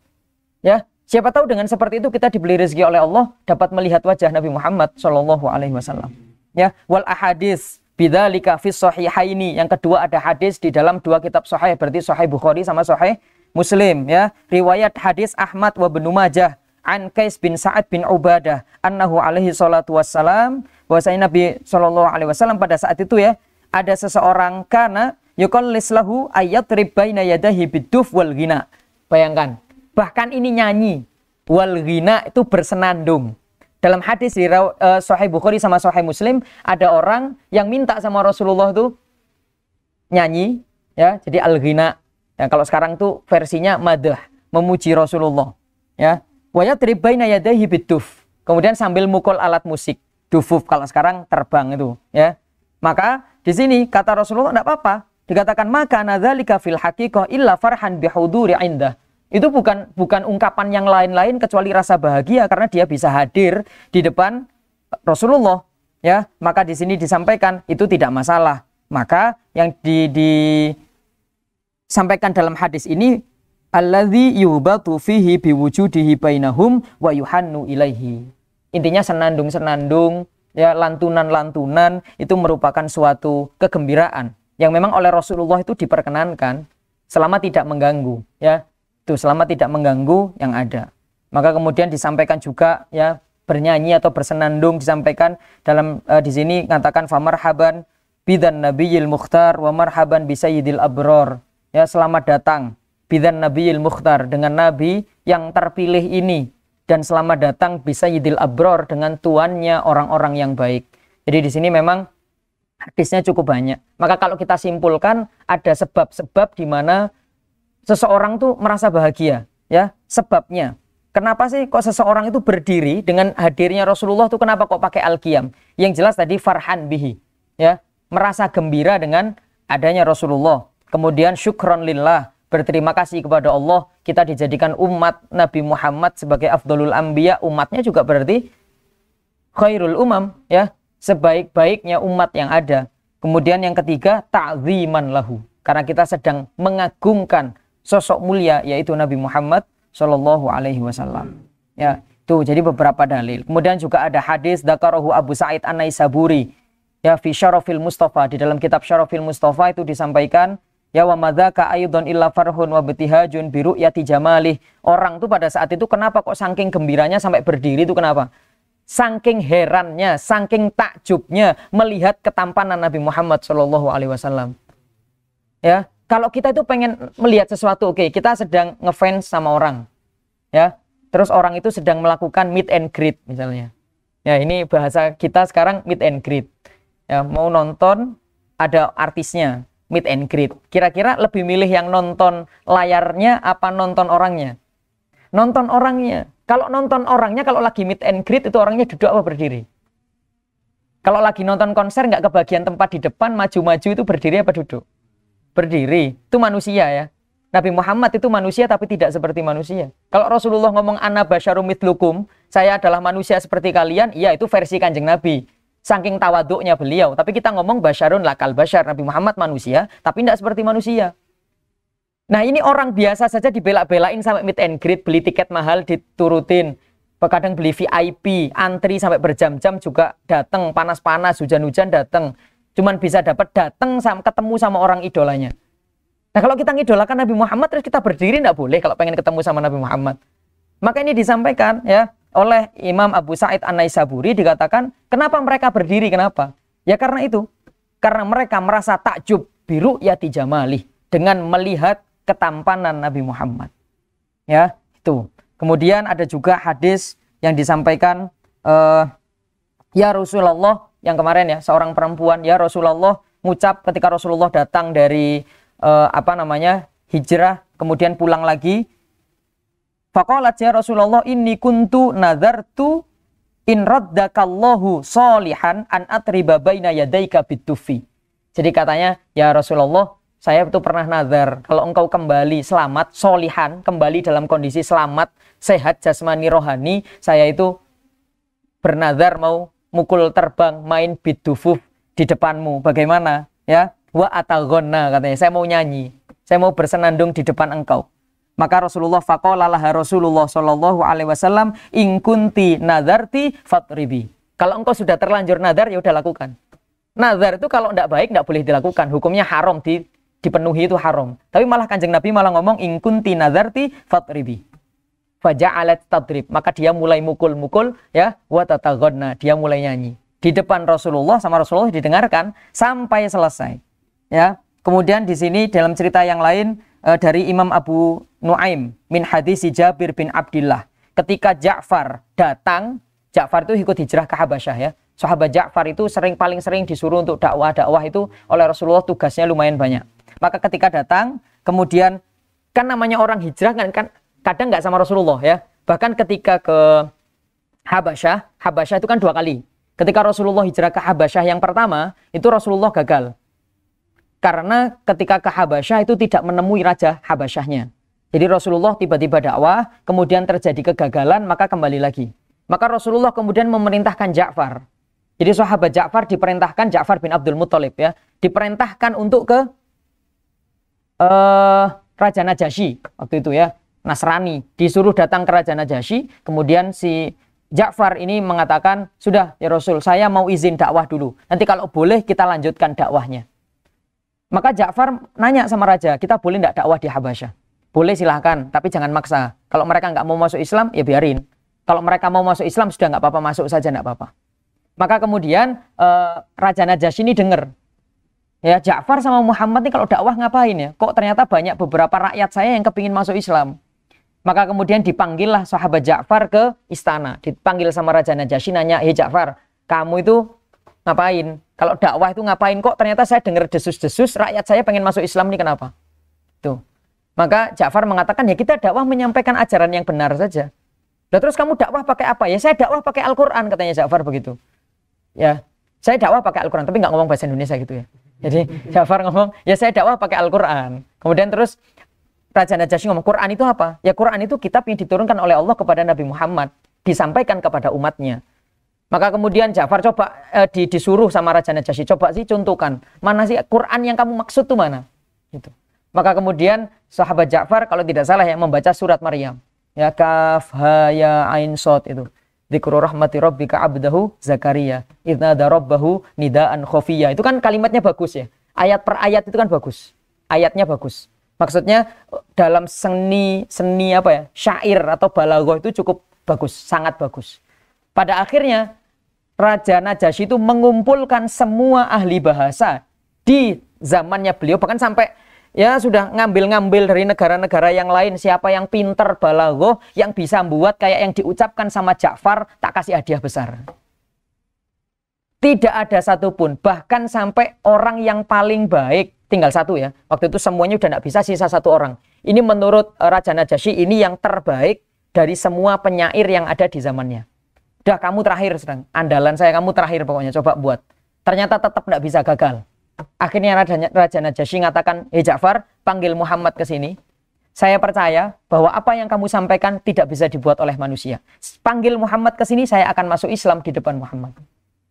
Ya, siapa tahu dengan seperti itu kita diberi rezeki oleh Allah dapat melihat wajah Nabi Muhammad sallallahu alaihi wasallam. Ya, wal ahadits bidzalika fi sahihaini. Yang kedua ada hadis di dalam dua kitab sahih, berarti Sahih Bukhari sama Sahih Muslim, ya. Riwayat hadis Ahmad wa Ibnu Majah an Qais bin Sa'ad bin Ubadah annahu alaihi salatu wassalam, bahwasanya Nabi sallallahu alaihi wasallam pada saat itu ya, ada seseorang kana yuqallis lahu ayatrib baina yadahi biduf wal ghina. Bayangkan, bahkan ini nyanyi, wal ghina itu bersenandung. Dalam hadis di Sahih Bukhari sama Sahih Muslim, ada orang yang minta sama Rasulullah itu nyanyi, ya, jadi al-ghina. Ya, kalau sekarang tuh versinya madah, memuji Rasulullah, ya. Wa yatrib baina yadayhi biduf. Kemudian sambil mukul alat musik, dufuf kalau sekarang terbang itu, ya. Maka di sini kata Rasulullah enggak apa-apa. Dikatakan maka nadzalika fil haqiqah illa farhan bihuduri indah. Itu bukan ungkapan yang lain-lain kecuali rasa bahagia karena dia bisa hadir di depan Rasulullah, ya. Maka di sini disampaikan itu tidak masalah. Maka yang disampaikan dalam hadis ini alladzi yubatu fihi biwujudihi bainahum wa yuhannu ilaihi. Intinya senandung-senandung, ya, lantunan-lantunan itu merupakan suatu kegembiraan yang memang oleh Rasulullah itu diperkenankan selama tidak mengganggu, ya. Selama tidak mengganggu yang ada. Maka kemudian disampaikan juga, ya, bernyanyi atau bersenandung disampaikan dalam di sini mengatakan famarhaban bidan nabiyil mukhtar wa marhaban bi sayyidil abror. Ya, selamat datang bidan nabiyil mukhtar, dengan nabi yang terpilih ini, dan selamat datang bi sayyidil abror, dengan tuannya orang-orang yang baik. Jadi di sini memang hadisnya cukup banyak. Maka kalau kita simpulkan ada sebab-sebab di mana seseorang tuh merasa bahagia, ya. Sebabnya, kenapa sih kok seseorang itu berdiri dengan hadirnya Rasulullah tuh, kenapa kok pakai al-qiyam? Yang jelas tadi farhan bihi, ya, merasa gembira dengan adanya Rasulullah. Kemudian syukron lillah, berterima kasih kepada Allah kita dijadikan umat Nabi Muhammad sebagai afdalul anbiya, umatnya juga berarti khairul umam, ya, sebaik-baiknya umat yang ada. Kemudian yang ketiga ta'ziman lahu, karena kita sedang mengagungkan sosok mulia yaitu Nabi Muhammad Shallallahu Alaihi Wasallam. Ya, tuh jadi beberapa dalil. Kemudian juga ada hadis dzakarahu Abu Sa'id An-Naisaburi, ya, fi Syarafil Mustafa, di dalam kitab Syarafil Mustafa itu disampaikan, ya, wa madzaka aidon illa farhun wa bitihajun bi ru'yati jamalih. Orang tuh pada saat itu kenapa kok saking gembiranya sampai berdiri itu kenapa? Saking herannya, saking takjubnya melihat ketampanan Nabi Muhammad Shallallahu Alaihi Wasallam. Ya, kalau kita itu pengen melihat sesuatu, oke, kita sedang ngefans sama orang, ya, terus orang itu sedang melakukan meet and greet misalnya, ya, ini bahasa kita sekarang meet and greet, ya, mau nonton ada artisnya meet and greet, kira-kira lebih milih yang nonton layarnya apa nonton orangnya? Nonton orangnya. Kalau nonton orangnya, kalau lagi meet and greet itu orangnya duduk apa berdiri? Kalau lagi nonton konser nggak kebagian tempat di depan, maju-maju itu berdiri apa duduk? Berdiri. Itu manusia, ya. Nabi Muhammad itu manusia tapi tidak seperti manusia. Kalau Rasulullah ngomong ana basyarum mithlukum, saya adalah manusia seperti kalian, iya itu versi Kanjeng Nabi. Saking tawaduknya beliau. Tapi kita ngomong basyarun lakal basyar, Nabi Muhammad manusia tapi tidak seperti manusia. Nah ini orang biasa saja dibela-belain sampai meet and greet, beli tiket mahal diturutin. Kadang beli VIP, antri sampai berjam-jam juga datang, panas-panas, hujan-hujan datang. Cuman bisa datang ketemu sama orang idolanya. Nah kalau kita ngidolakan Nabi Muhammad terus kita berdiri tidak boleh kalau pengen ketemu sama Nabi Muhammad. Maka ini disampaikan ya oleh Imam Abu Sa'id An-Naisaburi, dikatakan kenapa mereka berdiri, kenapa? Ya karena itu. Karena mereka merasa takjub biru yati jamali, dengan melihat ketampanan Nabi Muhammad. Ya, itu. Kemudian ada juga hadis yang disampaikan ya Rasulullah yang kemarin ya, seorang perempuan ya Rasulullah ngucap ketika Rasulullah datang dari hijrah kemudian pulang lagi. Faqalat ya Rasulullah inni kuntu nadartu in raddakallahu solihan an atriba baina yadaika bitufi. Jadi katanya ya Rasulullah, saya itu pernah nazar kalau engkau kembali selamat, solihan, kembali dalam kondisi selamat, sehat jasmani rohani, saya itu bernazar mau mukul terbang main bidufuf di depanmu. Bagaimana? Ya, wa ataghonna katanya, saya mau nyanyi, saya mau bersenandung di depan engkau. Maka Rasulullah faqala laha Rasulullah sallallahu alaihi wasallam in kunti nadarti fatribi. Kalau engkau sudah terlanjur nazar ya udah lakukan. Nazar itu kalau tidak baik tidak boleh dilakukan, hukumnya haram, dipenuhi itu haram. Tapi malah Kanjeng Nabi malah ngomong in kunti nadarti fatribi. Faja'alat tadrib, maka dia mulai mukul-mukul ya, wa tataghonna, dia mulai nyanyi. Di depan Rasulullah, sama Rasulullah didengarkan sampai selesai. Ya. Kemudian di sini dalam cerita yang lain dari Imam Abu Nuaim min hadis Jabir bin Abdullah, ketika Ja'far datang, Ja'far itu ikut hijrah ke Habasyah ya. Sahabat Ja'far itu paling sering disuruh untuk dakwah itu oleh Rasulullah, tugasnya lumayan banyak. Maka ketika datang, kemudian kan namanya orang hijrah kan kadang nggak sama Rasulullah ya. Bahkan ketika ke Habasyah itu kan 2 kali. Ketika Rasulullah hijrah ke Habasyah yang pertama, itu Rasulullah gagal. Karena ketika ke Habasyah itu tidak menemui raja Habasyahnya. Jadi Rasulullah tiba-tiba dakwah, kemudian terjadi kegagalan, maka kembali lagi. Maka Rasulullah kemudian memerintahkan Ja'far. Jadi sahabat Ja'far diperintahkan, Ja'far bin Abdul Muthalib ya, diperintahkan untuk ke Raja Najasyi waktu itu ya, Nasrani, disuruh datang ke Raja Najasyi. Kemudian si Ja'far ini mengatakan, sudah ya Rasul, saya mau izin dakwah dulu, nanti kalau boleh kita lanjutkan dakwahnya. Maka Ja'far nanya sama raja, kita boleh tidak dakwah di Habasyah? Boleh silahkan, tapi jangan maksa. Kalau mereka nggak mau masuk Islam, ya biarin. Kalau mereka mau masuk Islam, sudah nggak apa-apa, masuk saja nggak apa-apa. Maka kemudian Raja Najasyi ini dengar, ya Ja'far sama Muhammad ini kalau dakwah ngapain ya? Kok ternyata banyak beberapa rakyat saya yang kepingin masuk Islam. Maka kemudian dipanggillah sahabat Ja'far ke istana. Dipanggil sama Raja Najasyi, nanya, hei Ja'far, kamu itu ngapain? Kalau dakwah itu ngapain? Kok ternyata saya dengar desus-desus rakyat saya pengen masuk Islam nih, kenapa? Tuh. Maka Ja'far mengatakan, ya kita dakwah menyampaikan ajaran yang benar saja. Nah, terus kamu dakwah pakai apa? Ya saya dakwah pakai Al-Quran, katanya Ja'far begitu. Ya, saya dakwah pakai Al-Quran, tapi nggak ngomong bahasa Indonesia gitu ya. Jadi Ja'far ngomong, ya saya dakwah pakai Al-Quran. Kemudian terus Raja Najasyi ngomong, Quran itu apa? Ya Quran itu kitab yang diturunkan oleh Allah kepada Nabi Muhammad, disampaikan kepada umatnya. Maka kemudian Ja'far coba disuruh sama Raja Najasyi, coba sih contohkan, mana sih Quran yang kamu maksud tuh mana? Gitu. Maka kemudian sahabat Ja'far kalau tidak salah ya membaca surat Maryam. Ya kaf ha ya ain shad itu. Dzikru rahmati rabbika abdahu Zakaria idz nada rabbahu nidaan khafiyya. Itu kan kalimatnya bagus ya. Ayat per ayat itu kan bagus. Ayatnya bagus. Maksudnya dalam seni apa ya? Syair atau balaghah itu cukup bagus, sangat bagus. Pada akhirnya Raja Najasyi itu mengumpulkan semua ahli bahasa di zamannya beliau, bahkan sampai ya sudah ngambil-ngambil dari negara-negara yang lain, siapa yang pinter balaghah, yang bisa buat kayak yang diucapkan sama Ja'far, tak kasih hadiah besar. Tidak ada satupun, bahkan sampai orang yang paling baik, tinggal satu ya, waktu itu semuanya udah tidak bisa, sisa 1 orang. Ini menurut Raja Najasyi, ini yang terbaik dari semua penyair yang ada di zamannya. Udah kamu terakhir sedang, andalan saya kamu terakhir pokoknya, coba buat. Ternyata tetap tidak bisa, gagal. Akhirnya Raja Najasyi mengatakan, hei Ja'far, panggil Muhammad ke sini. Saya percaya bahwa apa yang kamu sampaikan tidak bisa dibuat oleh manusia. Panggil Muhammad ke sini, saya akan masuk Islam di depan Muhammad.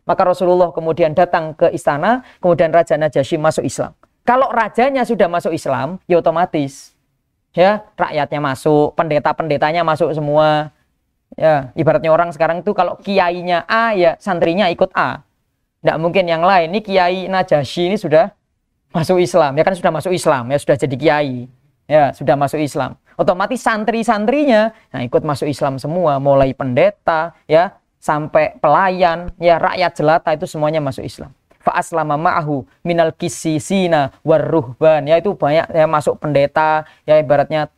Maka Rasulullah kemudian datang ke istana, kemudian Raja Najasyi masuk Islam. Kalau rajanya sudah masuk Islam, ya otomatis. ya, rakyatnya masuk, pendeta-pendetanya masuk semua. Ya, ibaratnya orang sekarang itu kalau kiainya A, ya santrinya ikut A. Nggak mungkin yang lain. Ini Kiai Najasyi ini sudah masuk Islam, ya kan sudah masuk Islam, ya sudah jadi kiai, ya sudah masuk Islam. Otomatis santri-santrinya, nah ikut masuk Islam semua, mulai pendeta, ya sampai pelayan, ya rakyat jelata itu semuanya masuk Islam. Fa aslama ma'ahu minal kisisina warruhban, ya itu banyak ya masuk pendeta, ya ibaratnya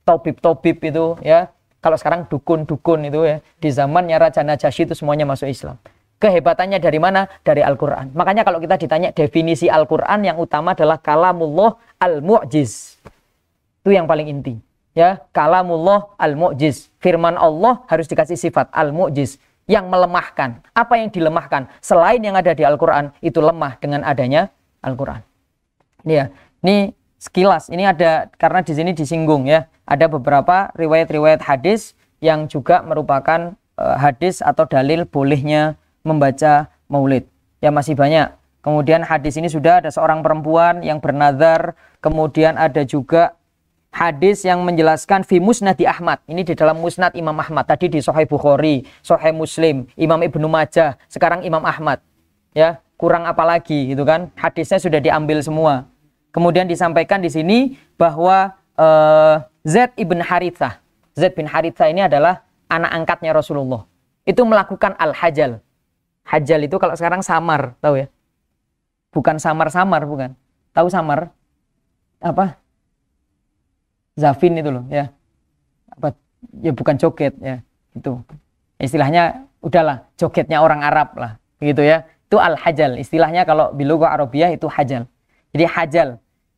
tobib-tobib itu, ya. Kalau sekarang dukun-dukun itu ya, di zamannya Raja Najasyi itu semuanya masuk Islam. Kehebatannya dari mana? Dari Al-Quran. Makanya kalau kita ditanya definisi Al-Quran, yang utama adalah kalamullah al-mu'jiz. Itu yang paling inti. Ya, kalamullah al-mu'jiz. Firman Allah harus dikasih sifat al-mu'jiz, yang melemahkan. Apa yang dilemahkan? Selain yang ada di Al-Quran, itu lemah dengan adanya Al-Quran. Ya, ini sekilas. Ini ada, karena di sini disinggung ya. Ada beberapa riwayat-riwayat hadis yang juga merupakan hadis atau dalil bolehnya membaca maulid. Ya masih banyak. Kemudian hadis ini sudah ada seorang perempuan yang bernazar. Kemudian ada juga hadis yang menjelaskan fi musnadi Ahmad. Ini di dalam musnad Imam Ahmad. Tadi di Sahih Bukhari, Sahih Muslim, Imam Ibnu Majah, sekarang Imam Ahmad. Ya, kurang apa lagi gitu kan? Hadisnya sudah diambil semua. Kemudian disampaikan di sini bahwa Zaid ibn Harithah. Zaid bin Harithah ini adalah anak angkatnya Rasulullah. Itu melakukan al-hajal. Hajal itu kalau sekarang samar, tahu ya? Bukan samar-samar, bukan. Tahu samar? Apa? Zafin itu loh, ya. Apa? Ya bukan joget, ya. Itu. Istilahnya udahlah, jogetnya orang Arab lah, begitu ya. Itu al-hajal. Istilahnya kalau bilugha Arabiyah itu hajal. Jadi hajal.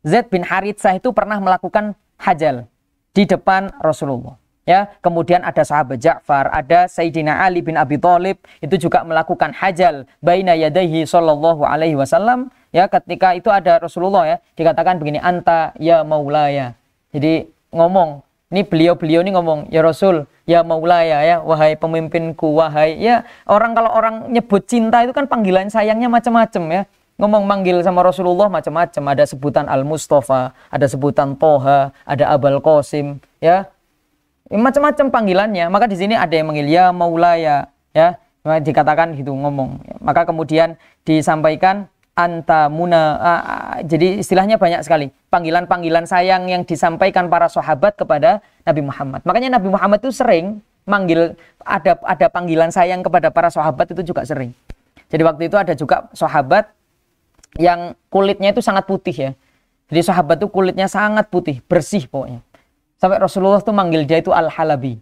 Zaid bin Harithah itu pernah melakukan hajal di depan Rasulullah. Ya, kemudian ada sahabat Ja'far, ada Sayyidina Ali bin Abi Thalib itu juga melakukan hajal baina yadaihi sallallahu alaihi wasallam. Ya, ketika itu ada Rasulullah ya, dikatakan begini, anta ya maulaya. Jadi ngomong, ini beliau-beliau ini ngomong, ya Rasul, ya maulaya ya, wahai pemimpinku, wahai ya. Orang kalau orang nyebut cinta itu kan panggilan sayangnya macam-macam ya. Ngomong manggil sama Rasulullah macam-macam, ada sebutan Al-Mustafa, ada sebutan Toha, ada Abul Qasim, ya. Macam-macam panggilannya. Maka di sini ada yang manggil ya maulaya, ya. Dikatakan gitu ngomong. Maka kemudian disampaikan anta muna. Jadi istilahnya banyak sekali panggilan-panggilan sayang yang disampaikan para sahabat kepada Nabi Muhammad. Makanya Nabi Muhammad itu sering manggil, ada panggilan sayang kepada para sahabat itu juga sering. Jadi waktu itu ada juga sahabat yang kulitnya itu sangat putih ya. Jadi sahabat itu kulitnya sangat putih, bersih pokoknya. Sampai Rasulullah tuh manggil dia itu Al-Halabi.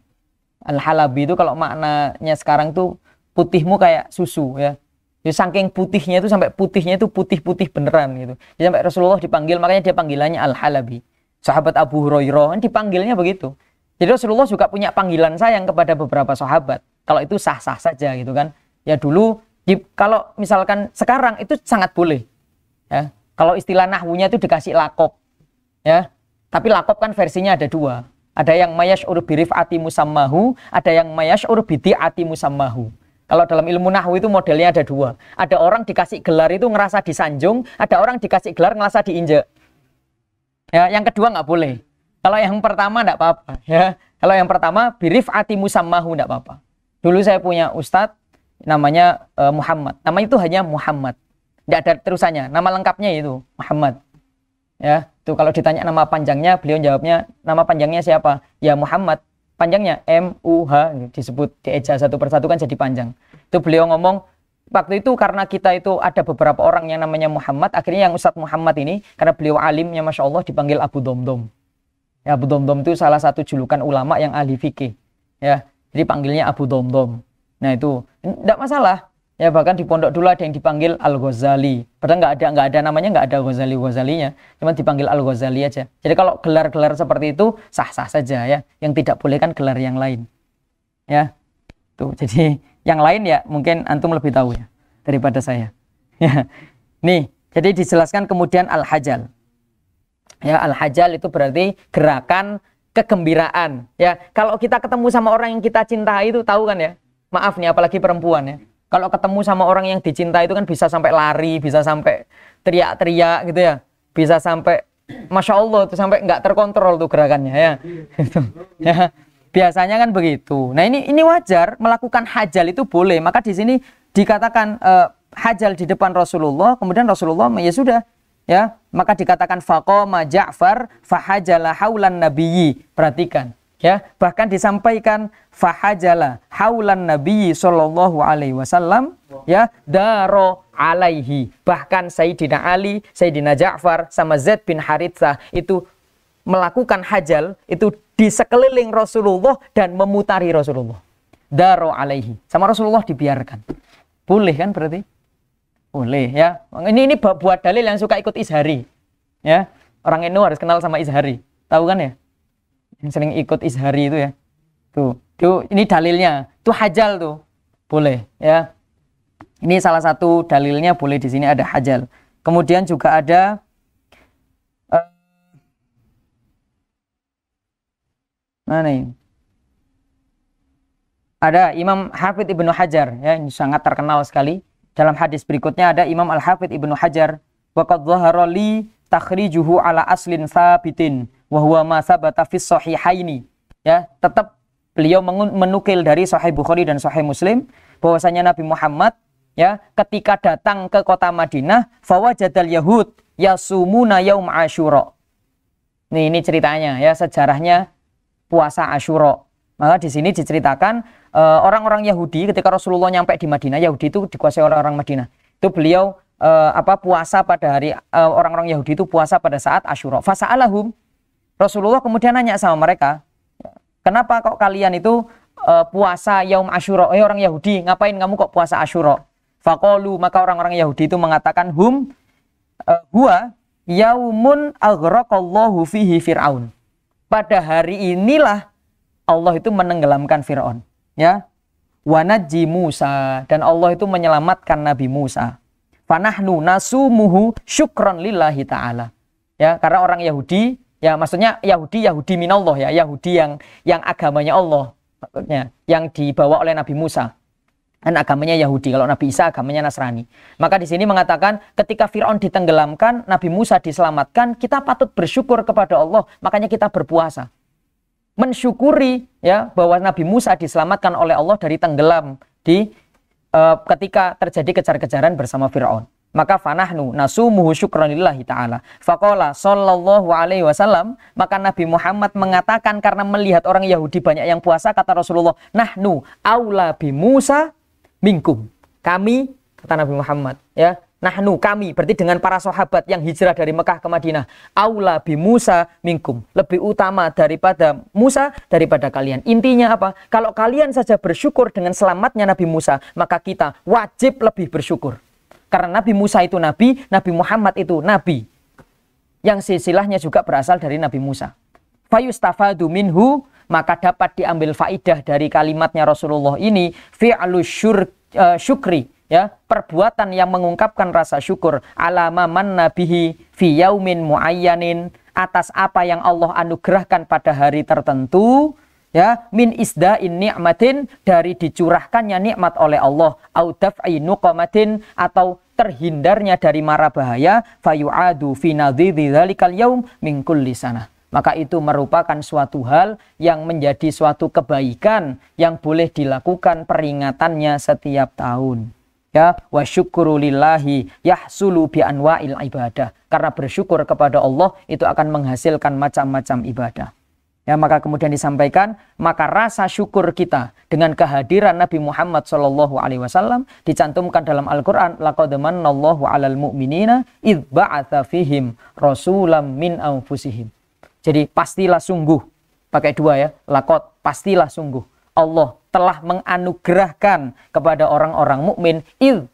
Al-Halabi itu kalau maknanya sekarang tuh putihmu kayak susu ya. Jadi saking putihnya itu, sampai putihnya itu putih-putih beneran gitu. Jadi sampai Rasulullah dipanggil, makanya dia panggilannya Al-Halabi. Sahabat Abu Hurairah dipanggilnya begitu. Jadi Rasulullah juga punya panggilan sayang kepada beberapa sahabat. Kalau itu sah-sah saja gitu kan. Ya dulu, kalau misalkan sekarang itu sangat boleh. Ya, kalau istilah nahwunya itu dikasih lakob, ya. Tapi lakob kan versinya ada dua. Ada yang mayasy'ur birif'ati musammahu, ada yang mayasy'ur bidi'ati musammahu. Kalau dalam ilmu nahwu itu modelnya ada dua. Ada orang dikasih gelar itu ngerasa disanjung, ada orang dikasih gelar ngerasa diinjek. Ya, yang kedua nggak boleh. Kalau yang pertama nggak apa-apa. Ya, kalau yang pertama birif'ati musammahu nggak apa-apa. Dulu saya punya ustadz namanya Muhammad. Namanya itu hanya Muhammad. Tidak ada terusannya, nama lengkapnya itu Muhammad. Ya, itu kalau ditanya nama panjangnya, beliau jawabnya nama panjangnya siapa? Ya Muhammad. Panjangnya MUH, disebut dieja satu persatu kan jadi panjang. Itu beliau ngomong waktu itu karena kita itu ada beberapa orang yang namanya Muhammad, akhirnya yang Ustadz Muhammad ini karena beliau alimnya Masya Allah dipanggil Abu Domdom. Ya, Abu Domdom itu salah satu julukan ulama yang ahli fikih. Ya, jadi panggilnya Abu Domdom. Nah itu tidak masalah. Ya bahkan di pondok dulu ada yang dipanggil Al-Ghazali. Padahal nggak ada namanya, nggak ada Ghazalinya. Cuma dipanggil Al-Ghazali aja. Jadi kalau gelar-gelar seperti itu sah-sah saja ya. Yang tidak boleh kan gelar yang lain. Ya. Tuh, jadi yang lain ya mungkin antum lebih tahu ya daripada saya. Ya. Nih, jadi dijelaskan kemudian al-hajal. Ya, al-hajal itu berarti gerakan kegembiraan. Ya, kalau kita ketemu sama orang yang kita cintai itu tahu kan ya. Maaf nih apalagi perempuan ya. Kalau ketemu sama orang yang dicinta itu kan bisa sampai lari, bisa sampai teriak-teriak gitu ya. Bisa sampai Masya Allah tuh sampai nggak terkontrol tuh gerakannya ya. Gitu. Ya. Biasanya kan begitu. Nah ini wajar, melakukan hajal itu boleh. Maka di sini dikatakan hajal di depan Rasulullah, kemudian Rasulullah ya sudah, ya. Maka dikatakan faqama Ja'far fahajala haulan nabiyyi. Perhatikan, ya. Bahkan disampaikan fahajala haulan nabiyyi sallallahu alaihi wasallam, ya, daro alaihi. Bahkan Sayyidina Ali, Sayyidina Ja'far sama Zaid bin Haritsah itu melakukan hajal itu di sekeliling Rasulullah dan memutari Rasulullah. Daro alaihi. Sama Rasulullah dibiarkan. Boleh kan berarti? Boleh ya. Ini buat dalil yang suka ikut izhari. Ya. Orang NU harus kenal sama izhari. Tahu kan ya? Yang sering ikut izhari itu ya. Tuh, ini dalilnya. Itu hajal tuh. Boleh ya. Ini salah satu dalilnya boleh di sini ada hajal. Kemudian juga ada mana ini? Ada Imam Hafidz Ibnu Hajar ya, ini sangat terkenal sekali. Dalam hadis berikutnya ada Imam Al-Hafidz Ibnu Hajar, wa qad dhahara li takhrijuhu ala aslin tsabitin wa huwa ma sabata fis sahihaini. Ya, tetap beliau menukil dari Sahih Bukhari dan Sahih Muslim bahwasanya Nabi Muhammad ya ketika datang ke kota Madinah fawajadal yahud yasumuna yaum Asyura. Ini ceritanya ya, sejarahnya puasa Asyura. Maka di sini diceritakan orang-orang Yahudi ketika Rasulullah nyampe di Madinah, Yahudi itu dikuasai oleh orang Madinah. Itu beliau puasa pada hari orang-orang Yahudi itu puasa pada saat Asyura. Fasa'alahum. Rasulullah kemudian nanya sama mereka, "Kenapa kok kalian itu puasa yaum Asyura? Orang Yahudi, ngapain kamu kok puasa Asyura?" Faqalu, maka orang-orang Yahudi itu mengatakan huwa yaumun aghraqallahu fihi Fir'aun. Pada hari inilah Allah itu menenggelamkan Fir'aun, ya. Wa najji Musa, dan Allah itu menyelamatkan Nabi Musa. Fanahnu nasumuhu syukran lillahi ta'ala. Ya, karena orang Yahudi, ya maksudnya Yahudi minallah ya, Yahudi yang agamanya Allah, maksudnya yang dibawa oleh Nabi Musa. Kan agamanya Yahudi, kalau Nabi Isa agamanya Nasrani. Maka di sini mengatakan ketika Fir'aun ditenggelamkan, Nabi Musa diselamatkan, kita patut bersyukur kepada Allah, makanya kita berpuasa. Mensyukuri ya bahwa Nabi Musa diselamatkan oleh Allah dari tenggelam ketika terjadi kejar-kejaran bersama Fir'aun. Maka fanahnu nasumuhu syukran lillahi ta'ala. Faqala sallallahu alaihi wasallam, maka Nabi Muhammad mengatakan karena melihat orang Yahudi banyak yang puasa, kata Rasulullah, nahnu aula bi Musa minkum. Kami, kata Nabi Muhammad, ya, nahnu, kami, berarti dengan para sahabat yang hijrah dari Mekah ke Madinah, aula bi Musa minkum, lebih utama daripada Musa, daripada kalian. Intinya apa? Kalau kalian saja bersyukur dengan selamatnya Nabi Musa, maka kita wajib lebih bersyukur. Karena Nabi Musa itu nabi, Nabi Muhammad itu nabi, yang silsilahnya juga berasal dari Nabi Musa. Fayustafadu minhu, maka dapat diambil faidah dari kalimatnya Rasulullah ini, fi'lu syukri, ya, perbuatan yang mengungkapkan rasa syukur, alama man nabihi fi yaumin muayyanin, atas apa yang Allah anugerahkan pada hari tertentu, ya, min isda'in ni'matin, dari dicurahkannya nikmat oleh Allah, au daf'i nuqamatin, atau terhindarnya dari mara bahaya, fayu'adu fi nadhidhi dzalikal yaum min kulli sanah. Maka itu merupakan suatu hal yang menjadi suatu kebaikan yang boleh dilakukan peringatannya setiap tahun. Ya, wa syukru lillahi yahsulu bi anwa'il ibadah. Karena bersyukur kepada Allah itu akan menghasilkan macam-macam ibadah. Ya, maka kemudian disampaikan, maka rasa syukur kita dengan kehadiran Nabi Muhammad SAW dicantumkan dalam Al-Quran, laqad mannallahu 'alal mu'minina idz ba'atsa fihim rasulam min anfusihim. Jadi pastilah sungguh, pakai dua ya, laqad, pastilah sungguh Allah telah menganugerahkan kepada orang-orang mukmin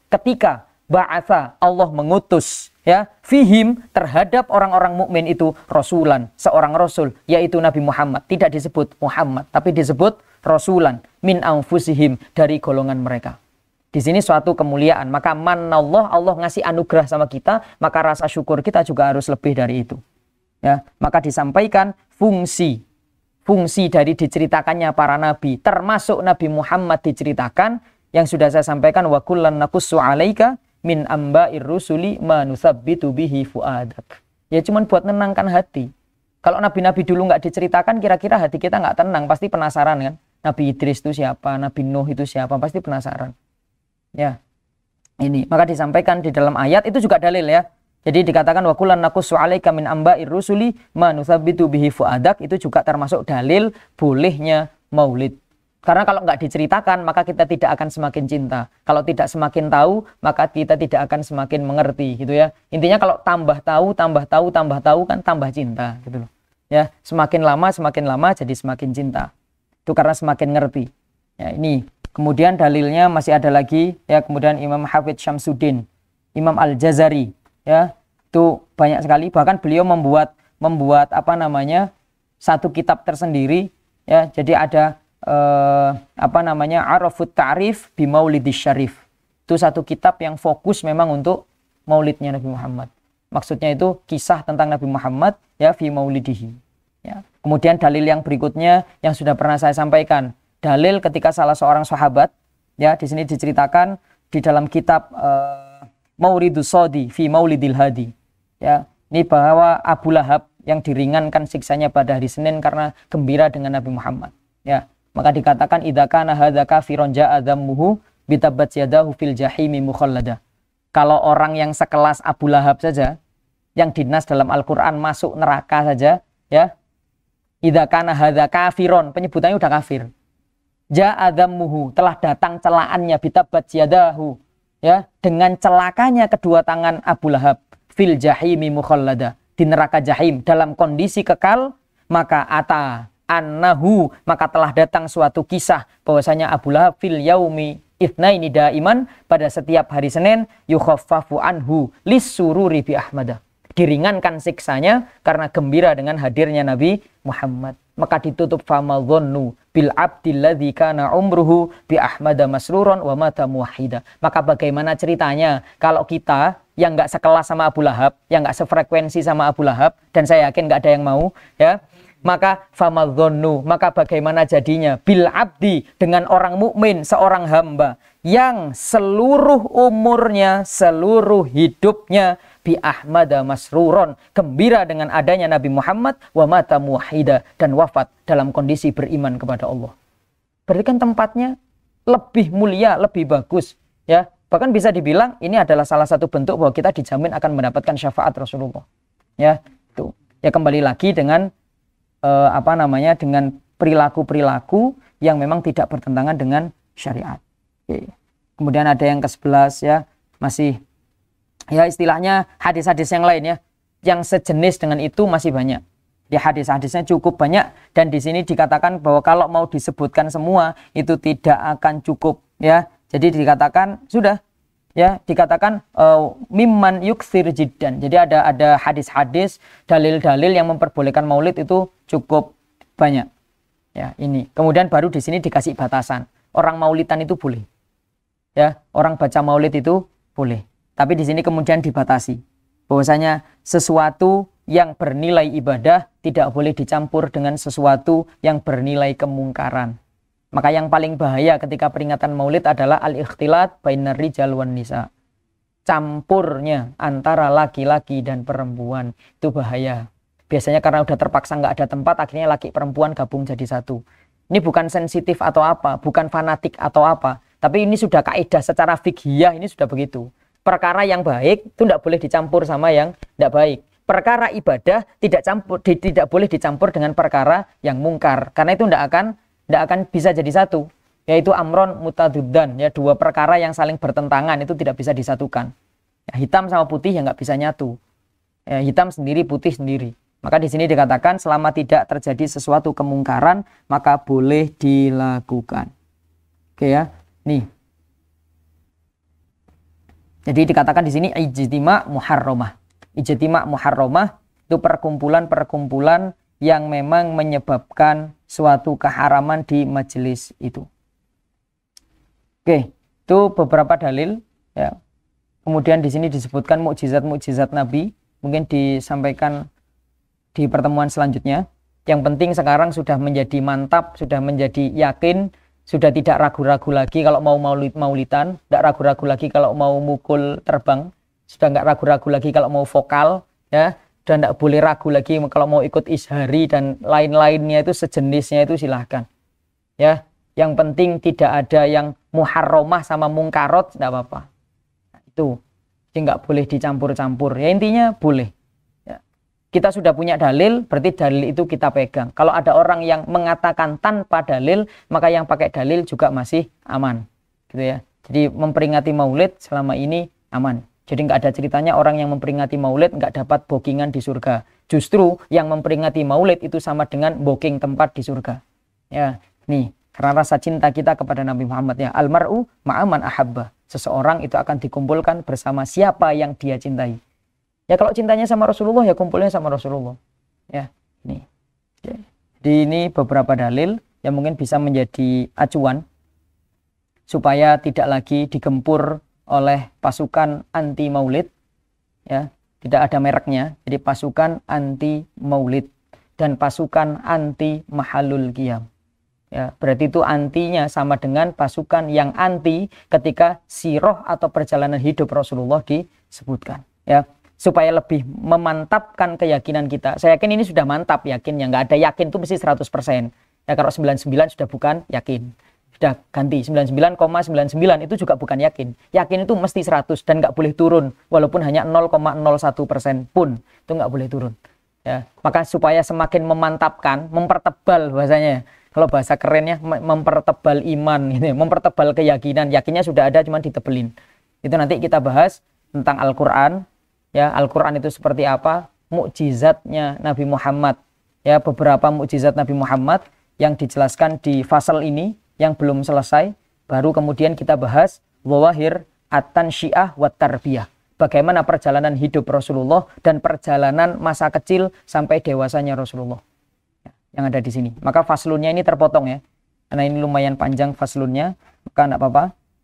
ketika ba'atsa, Allah mengutus, ya, fihim, terhadap orang-orang mukmin itu rasulan, seorang rasul, yaitu Nabi Muhammad. Tidak disebut Muhammad, tapi disebut rasulan min anfusihim, dari golongan mereka. Di sini suatu kemuliaan. Maka manallah, Allah ngasih anugerah sama kita, maka rasa syukur kita juga harus lebih dari itu. Ya, maka disampaikan fungsi dari diceritakannya para nabi, termasuk Nabi Muhammad diceritakan, yang sudah saya sampaikan, wa kullan naqussu 'alaika min amba'ir rusuli ma nusabbitu bihi fuadak. Ya cuman buat menenangkan hati. Kalau nabi-nabi dulu nggak diceritakan, kira-kira hati kita nggak tenang, pasti penasaran kan? Nabi Idris itu siapa? Nabi Nuh itu siapa? Pasti penasaran. Ya, ini maka disampaikan di dalam ayat itu juga dalil ya. Jadi dikatakan wa kullan naqussu 'alaika min amba'ir rusuli ma nuthabbitu bihi fuadak, itu juga termasuk dalil bolehnya maulid. Karena kalau nggak diceritakan, maka kita tidak akan semakin cinta. Kalau tidak semakin tahu, maka kita tidak akan semakin mengerti, gitu ya. Intinya kalau tambah tahu kan tambah cinta, gitu loh. Ya, semakin lama jadi semakin cinta. Itu karena semakin ngerti. Ya, ini. Kemudian dalilnya masih ada lagi, ya. Kemudian Imam Hafidz Syamsuddin, Imam Al-Jazari, ya. Itu banyak sekali. Bahkan beliau membuat satu kitab tersendiri, ya. Jadi ada Arafut Ta'rif bi Maulidis Syarif. Itu satu kitab yang fokus memang untuk maulidnya Nabi Muhammad. Maksudnya itu kisah tentang Nabi Muhammad ya fi maulidihi. Ya. Kemudian dalil yang berikutnya yang sudah pernah saya sampaikan, dalil ketika salah seorang sahabat, ya di sini diceritakan di dalam kitab Mauridus Sodi fi Maulidil Hadi. Ya, ini bahwa Abu Lahab yang diringankan siksanya pada hari Senin karena gembira dengan Nabi Muhammad. Ya. Maka dikatakan idza kana hadza kafiron ja'a dzammuhu bitabat yadahu fil jahimi mukhallada. Kalau orang yang sekelas Abu Lahab saja yang dinas dalam Al-Qur'an masuk neraka saja, ya. Idza kana hadza kafiron, penyebutannya udah kafir. Ja'a dzammuhu, telah datang celaannya bitabat yadahu, ya, dengan celakanya kedua tangan Abu Lahab fil jahimi mukhallada, di neraka jahim dalam kondisi kekal, maka annahu, maka telah datang suatu kisah bahwasanya Abu Lahab fil yaumi itsnaini daiman, pada setiap hari Senin yukhaffafu anhu lisururi bi Ahmad, diringankan siksanya karena gembira dengan hadirnya Nabi Muhammad. Maka ditutup famadhannu bil abdil ladzi kana umruhu bi Ahmad masruron wa mata muwahhida. Maka bagaimana ceritanya kalau kita yang nggak sekelas sama Abu Lahab, yang nggak sefrekuensi sama Abu Lahab, dan saya yakin nggak ada yang mau, ya. Maka famadzonnu, maka bagaimana jadinya bil abdi, dengan orang mukmin, seorang hamba yang seluruh umurnya, seluruh hidupnya bi Ahmad masruron, gembira dengan adanya Nabi Muhammad, wa mata muwahhida, dan wafat dalam kondisi beriman kepada Allah. Berarti kan tempatnya lebih mulia, lebih bagus, ya. Bahkan bisa dibilang ini adalah salah satu bentuk bahwa kita dijamin akan mendapatkan syafaat Rasulullah. Ya, itu. Ya kembali lagi dengan dengan perilaku-perilaku yang memang tidak bertentangan dengan syariat. Oke. Kemudian ada yang ke-11 ya, masih ya istilahnya hadis-hadis yang lain ya, yang sejenis dengan itu masih banyak. Di hadis-hadisnya cukup banyak, dan di sini dikatakan bahwa kalau mau disebutkan semua itu tidak akan cukup ya. Jadi dikatakan sudah ya, dikatakan mimman yukthir jiddan. Jadi ada hadis-hadis, dalil-dalil yang memperbolehkan maulid itu cukup banyak. Ya, ini. Kemudian baru di sini dikasih batasan. Orang maulidan itu boleh. Ya, orang baca maulid itu boleh. Tapi di sini kemudian dibatasi. Bahwasanya sesuatu yang bernilai ibadah tidak boleh dicampur dengan sesuatu yang bernilai kemungkaran. Maka yang paling bahaya ketika peringatan maulid adalah al-ikhtilat bainar rijal wan nisa. Campurnya antara laki-laki dan perempuan. Itu bahaya. Biasanya karena udah terpaksa nggak ada tempat, akhirnya laki perempuan gabung jadi satu. Ini bukan sensitif atau apa, bukan fanatik atau apa. Tapi ini sudah kaidah secara fikhiyah, ini sudah begitu. Perkara yang baik itu tidak boleh dicampur sama yang tidak baik. Perkara ibadah tidak boleh dicampur dengan perkara yang mungkar. Karena itu tidak akan bisa jadi satu, yaitu amron mutaduddan, ya, dua perkara yang saling bertentangan itu tidak bisa disatukan. Ya, hitam sama putih yang nggak bisa nyatu. Ya, hitam sendiri, putih sendiri. Maka di sini dikatakan selama tidak terjadi sesuatu kemungkaran maka boleh dilakukan. Oke ya, nih. Jadi dikatakan di sini ijtima' muharramah. Ijtima' muharramah itu perkumpulan-perkumpulan yang memang menyebabkan suatu keharaman di majelis itu. Oke, itu beberapa dalil ya. Kemudian di sini disebutkan mukjizat-mukjizat Nabi, mungkin disampaikan di pertemuan selanjutnya. Yang penting sekarang sudah menjadi mantap, sudah menjadi yakin, sudah tidak ragu-ragu lagi kalau mau maulidan, tidak ragu-ragu lagi kalau mau mukul terbang, sudah nggak ragu-ragu lagi kalau mau vokal ya. Sudah tidak boleh ragu lagi kalau mau ikut ishari dan lain-lainnya itu sejenisnya itu silahkan. Ya, yang penting tidak ada yang muharramah sama mungkarot, tidak apa-apa. Nah, itu jadi nggak boleh dicampur-campur. Ya intinya boleh. Ya. Kita sudah punya dalil, berarti dalil itu kita pegang. Kalau ada orang yang mengatakan tanpa dalil, maka yang pakai dalil juga masih aman, gitu ya. Jadi memperingati Maulid selama ini aman. Jadi nggak ada ceritanya orang yang memperingati Maulid nggak dapat bookingan di surga. Justru yang memperingati Maulid itu sama dengan booking tempat di surga. Ya, nih karena rasa cinta kita kepada Nabi Muhammad ya. Almar'u ma'aman ahabba. Seseorang itu akan dikumpulkan bersama siapa yang dia cintai. Ya kalau cintanya sama Rasulullah ya kumpulnya sama Rasulullah. Ya, nih. Jadi ini beberapa dalil yang mungkin bisa menjadi acuan supaya tidak lagi digempur oleh pasukan anti maulid, ya, tidak ada mereknya, jadi pasukan anti maulid dan pasukan anti mahalul qiyam. Ya, berarti itu antinya sama dengan pasukan yang anti ketika sirah atau perjalanan hidup Rasulullah disebutkan. Ya, supaya lebih memantapkan keyakinan kita. Saya yakin ini sudah mantap yakinnya, nggak ada yakin itu mesti 100%. Ya kalau 99 sudah bukan yakin. Sudah ganti 99,99 itu juga bukan yakin. Yakin itu mesti 100 dan nggak boleh turun walaupun hanya 0,01% pun itu nggak boleh turun. Ya, maka supaya semakin memantapkan, mempertebal bahasanya. Kalau bahasa kerennya mempertebal iman, gitu, mempertebal keyakinan. Yakinnya sudah ada, cuman ditebelin. Itu nanti kita bahas tentang Al-Quran. Ya, Al-Quran itu seperti apa? Mukjizatnya Nabi Muhammad. Ya, beberapa mukjizat Nabi Muhammad yang dijelaskan di fasal ini. Yang belum selesai, baru kemudian kita bahas wawahir at-tansyiah wa tarbiyah. Bagaimana perjalanan hidup Rasulullah dan perjalanan masa kecil sampai dewasanya Rasulullah. Yang ada di sini. Maka faslunnya ini terpotong ya. Karena ini lumayan panjang faslunnya, maka enggak apa-apa.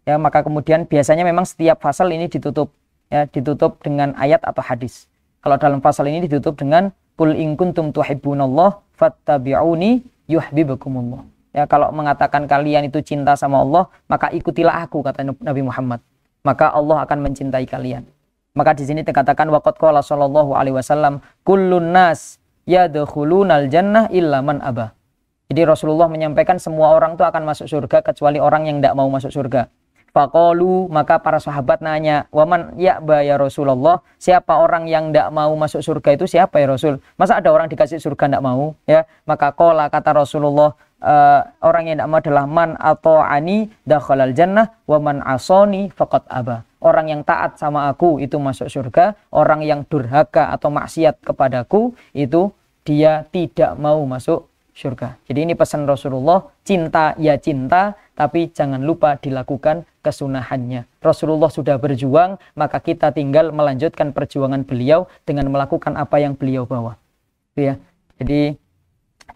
Ya, maka kemudian biasanya memang setiap fasal ini ditutup ya, ditutup dengan ayat atau hadis. Kalau dalam fasal ini ditutup dengan qul in kuntum tuhibbunallah fattabi'uni yuhibbukumullah. Ya, kalau mengatakan kalian itu cinta sama Allah, maka ikutilah aku, kata Nabi Muhammad. Maka Allah akan mencintai kalian. Maka di sini dikatakan waqad qala sallallahu alaihi wasallam kullun nas yadkhulunal jannah illa man aba. Jadi Rasulullah menyampaikan semua orang itu akan masuk surga kecuali orang yang tidak mau masuk surga. Faqalu, maka para sahabat nanya, waman ya'ba ya Rasulullah, siapa orang yang tidak mau masuk surga itu siapa ya Rasul? Masa ada orang dikasih surga tidak mau? Ya, maka qala, kata Rasulullah, orang yang tidak mau adalah man ata'ani dakhalal jannah wa man asani faqad aba. Orang yang taat sama aku itu masuk surga, orang yang durhaka atau maksiat kepadaku itu dia tidak mau masuk surga. Jadi ini pesan Rasulullah, cinta ya cinta, tapi jangan lupa dilakukan kesunahannya. Rasulullah sudah berjuang, maka kita tinggal melanjutkan perjuangan beliau dengan melakukan apa yang beliau bawa. Ya. Jadi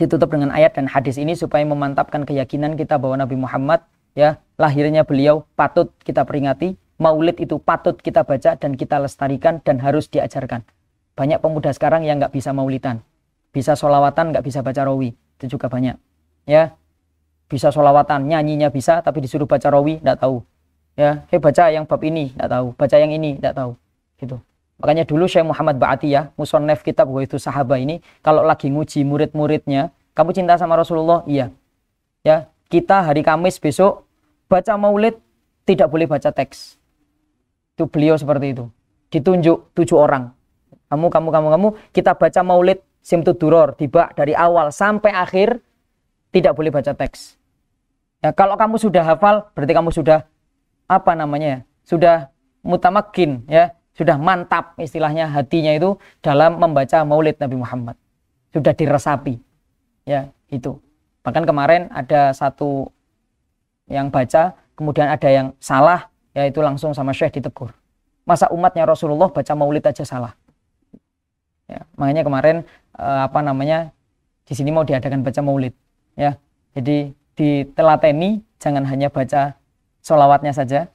ditutup dengan ayat dan hadis ini supaya memantapkan keyakinan kita bahwa Nabi Muhammad, ya, lahirnya beliau patut kita peringati, Maulid itu patut kita baca dan kita lestarikan dan harus diajarkan. Banyak pemuda sekarang yang nggak bisa maulidan, bisa sholawatan nggak bisa baca rawi, itu juga banyak. Ya, bisa sholawatan, nyanyinya bisa, tapi disuruh baca rawi nggak tahu. Ya, baca yang bab ini nggak tahu, baca yang ini nggak tahu, gitu. Makanya dulu Syekh Muhammad Ba'atiyah, musannaf kitab Itu Sahabat ini, kalau lagi nguji murid-muridnya, kamu cinta sama Rasulullah? Iya. Ya, kita hari Kamis besok baca Maulid tidak boleh baca teks. Itu beliau seperti itu. Ditunjuk 7 orang. Kamu, kita baca Maulid Simtud Duror, tiba dari awal sampai akhir, tidak boleh baca teks. Ya, kalau kamu sudah hafal, berarti kamu sudah apa namanya? Sudah mutamakin, ya, sudah mantap istilahnya hatinya itu dalam membaca Maulid Nabi Muhammad. Sudah diresapi. Ya, itu. Bahkan kemarin ada satu yang baca, kemudian ada yang salah, yaitu langsung sama Syekh ditegur. Masa umatnya Rasulullah baca Maulid aja salah? Ya, makanya kemarin di sini mau diadakan baca Maulid. Ya, jadi ditelateni, jangan hanya baca sholawatnya saja,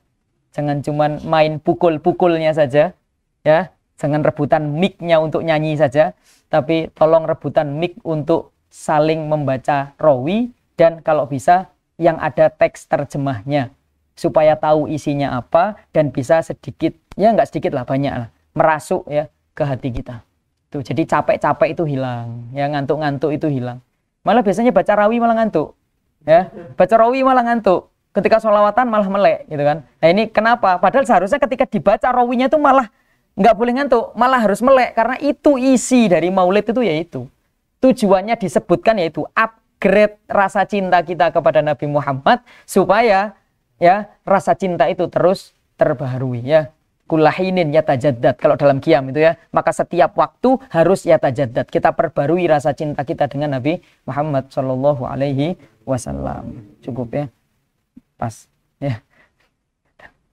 jangan cuman main pukul-pukulnya saja, ya, jangan rebutan mic-nya untuk nyanyi saja, tapi tolong rebutan mic untuk saling membaca rawi dan kalau bisa yang ada teks terjemahnya supaya tahu isinya apa dan bisa sedikit, ya nggak sedikit lah, banyak lah, merasuk ya ke hati kita. Tuh, jadi capek-capek itu hilang, ya ngantuk-ngantuk itu hilang. Malah biasanya baca rawi malah ngantuk, ya baca rawi malah ngantuk. Ketika sholawatan malah melek, gitu kan? Nah ini kenapa? Padahal seharusnya ketika dibaca rawinya itu malah nggak boleh ngantuk, malah harus melek karena itu isi dari maulid itu yaitu tujuannya disebutkan yaitu upgrade rasa cinta kita kepada Nabi Muhammad supaya ya rasa cinta itu terus terbaharui ya. Kullahinin yatajaddad kalau dalam qiyam itu ya, maka setiap waktu harus yatajaddad, kita perbarui rasa cinta kita dengan Nabi Muhammad sallallahu alaihi wasallam. Cukup ya, pas ya.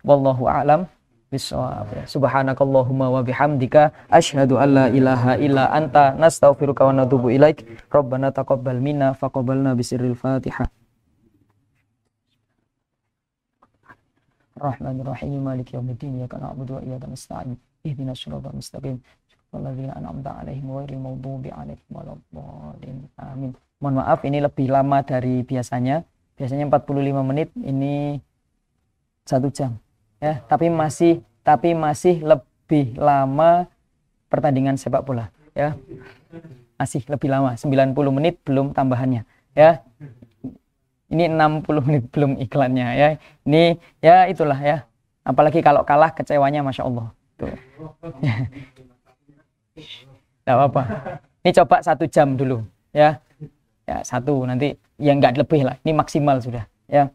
Wallahu a'lam bishawab. Subhanakallahumma wa bihamdika asyhadu an la ilaha illa anta nastaghfiruka wa natubu ilaik. Rabbana taqabbal minna faqabbalna bisirril Fatihah. Rahmanir-Rahim Maliki Yaumiddin Iyyaka na'budu wa iyyaka nasta'in ihdinas siratal mustaqim siratal ladzina an'amta 'alaihim ghairil maghdubi 'alaihim waladdallin. Amin. Mohon maaf ini lebih lama dari biasanya. Biasanya 45 menit, ini 1 jam. Ya, tapi masih lebih lama pertandingan sepak bola, ya. Masih lebih lama, 90 menit belum tambahannya, ya. Ini 60 menit belum iklannya ya. Ini ya itulah ya. Apalagi kalau kalah kecewanya Masya Allah. Tuh. Tidak apa-apa. Ini coba 1 jam dulu ya. Ya 1 nanti yang nggak lebih lah. Ini maksimal sudah ya.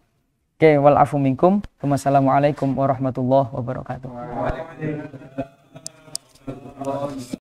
Oke, wal afu minkum. Wassalamualaikum warahmatullahi wabarakatuh.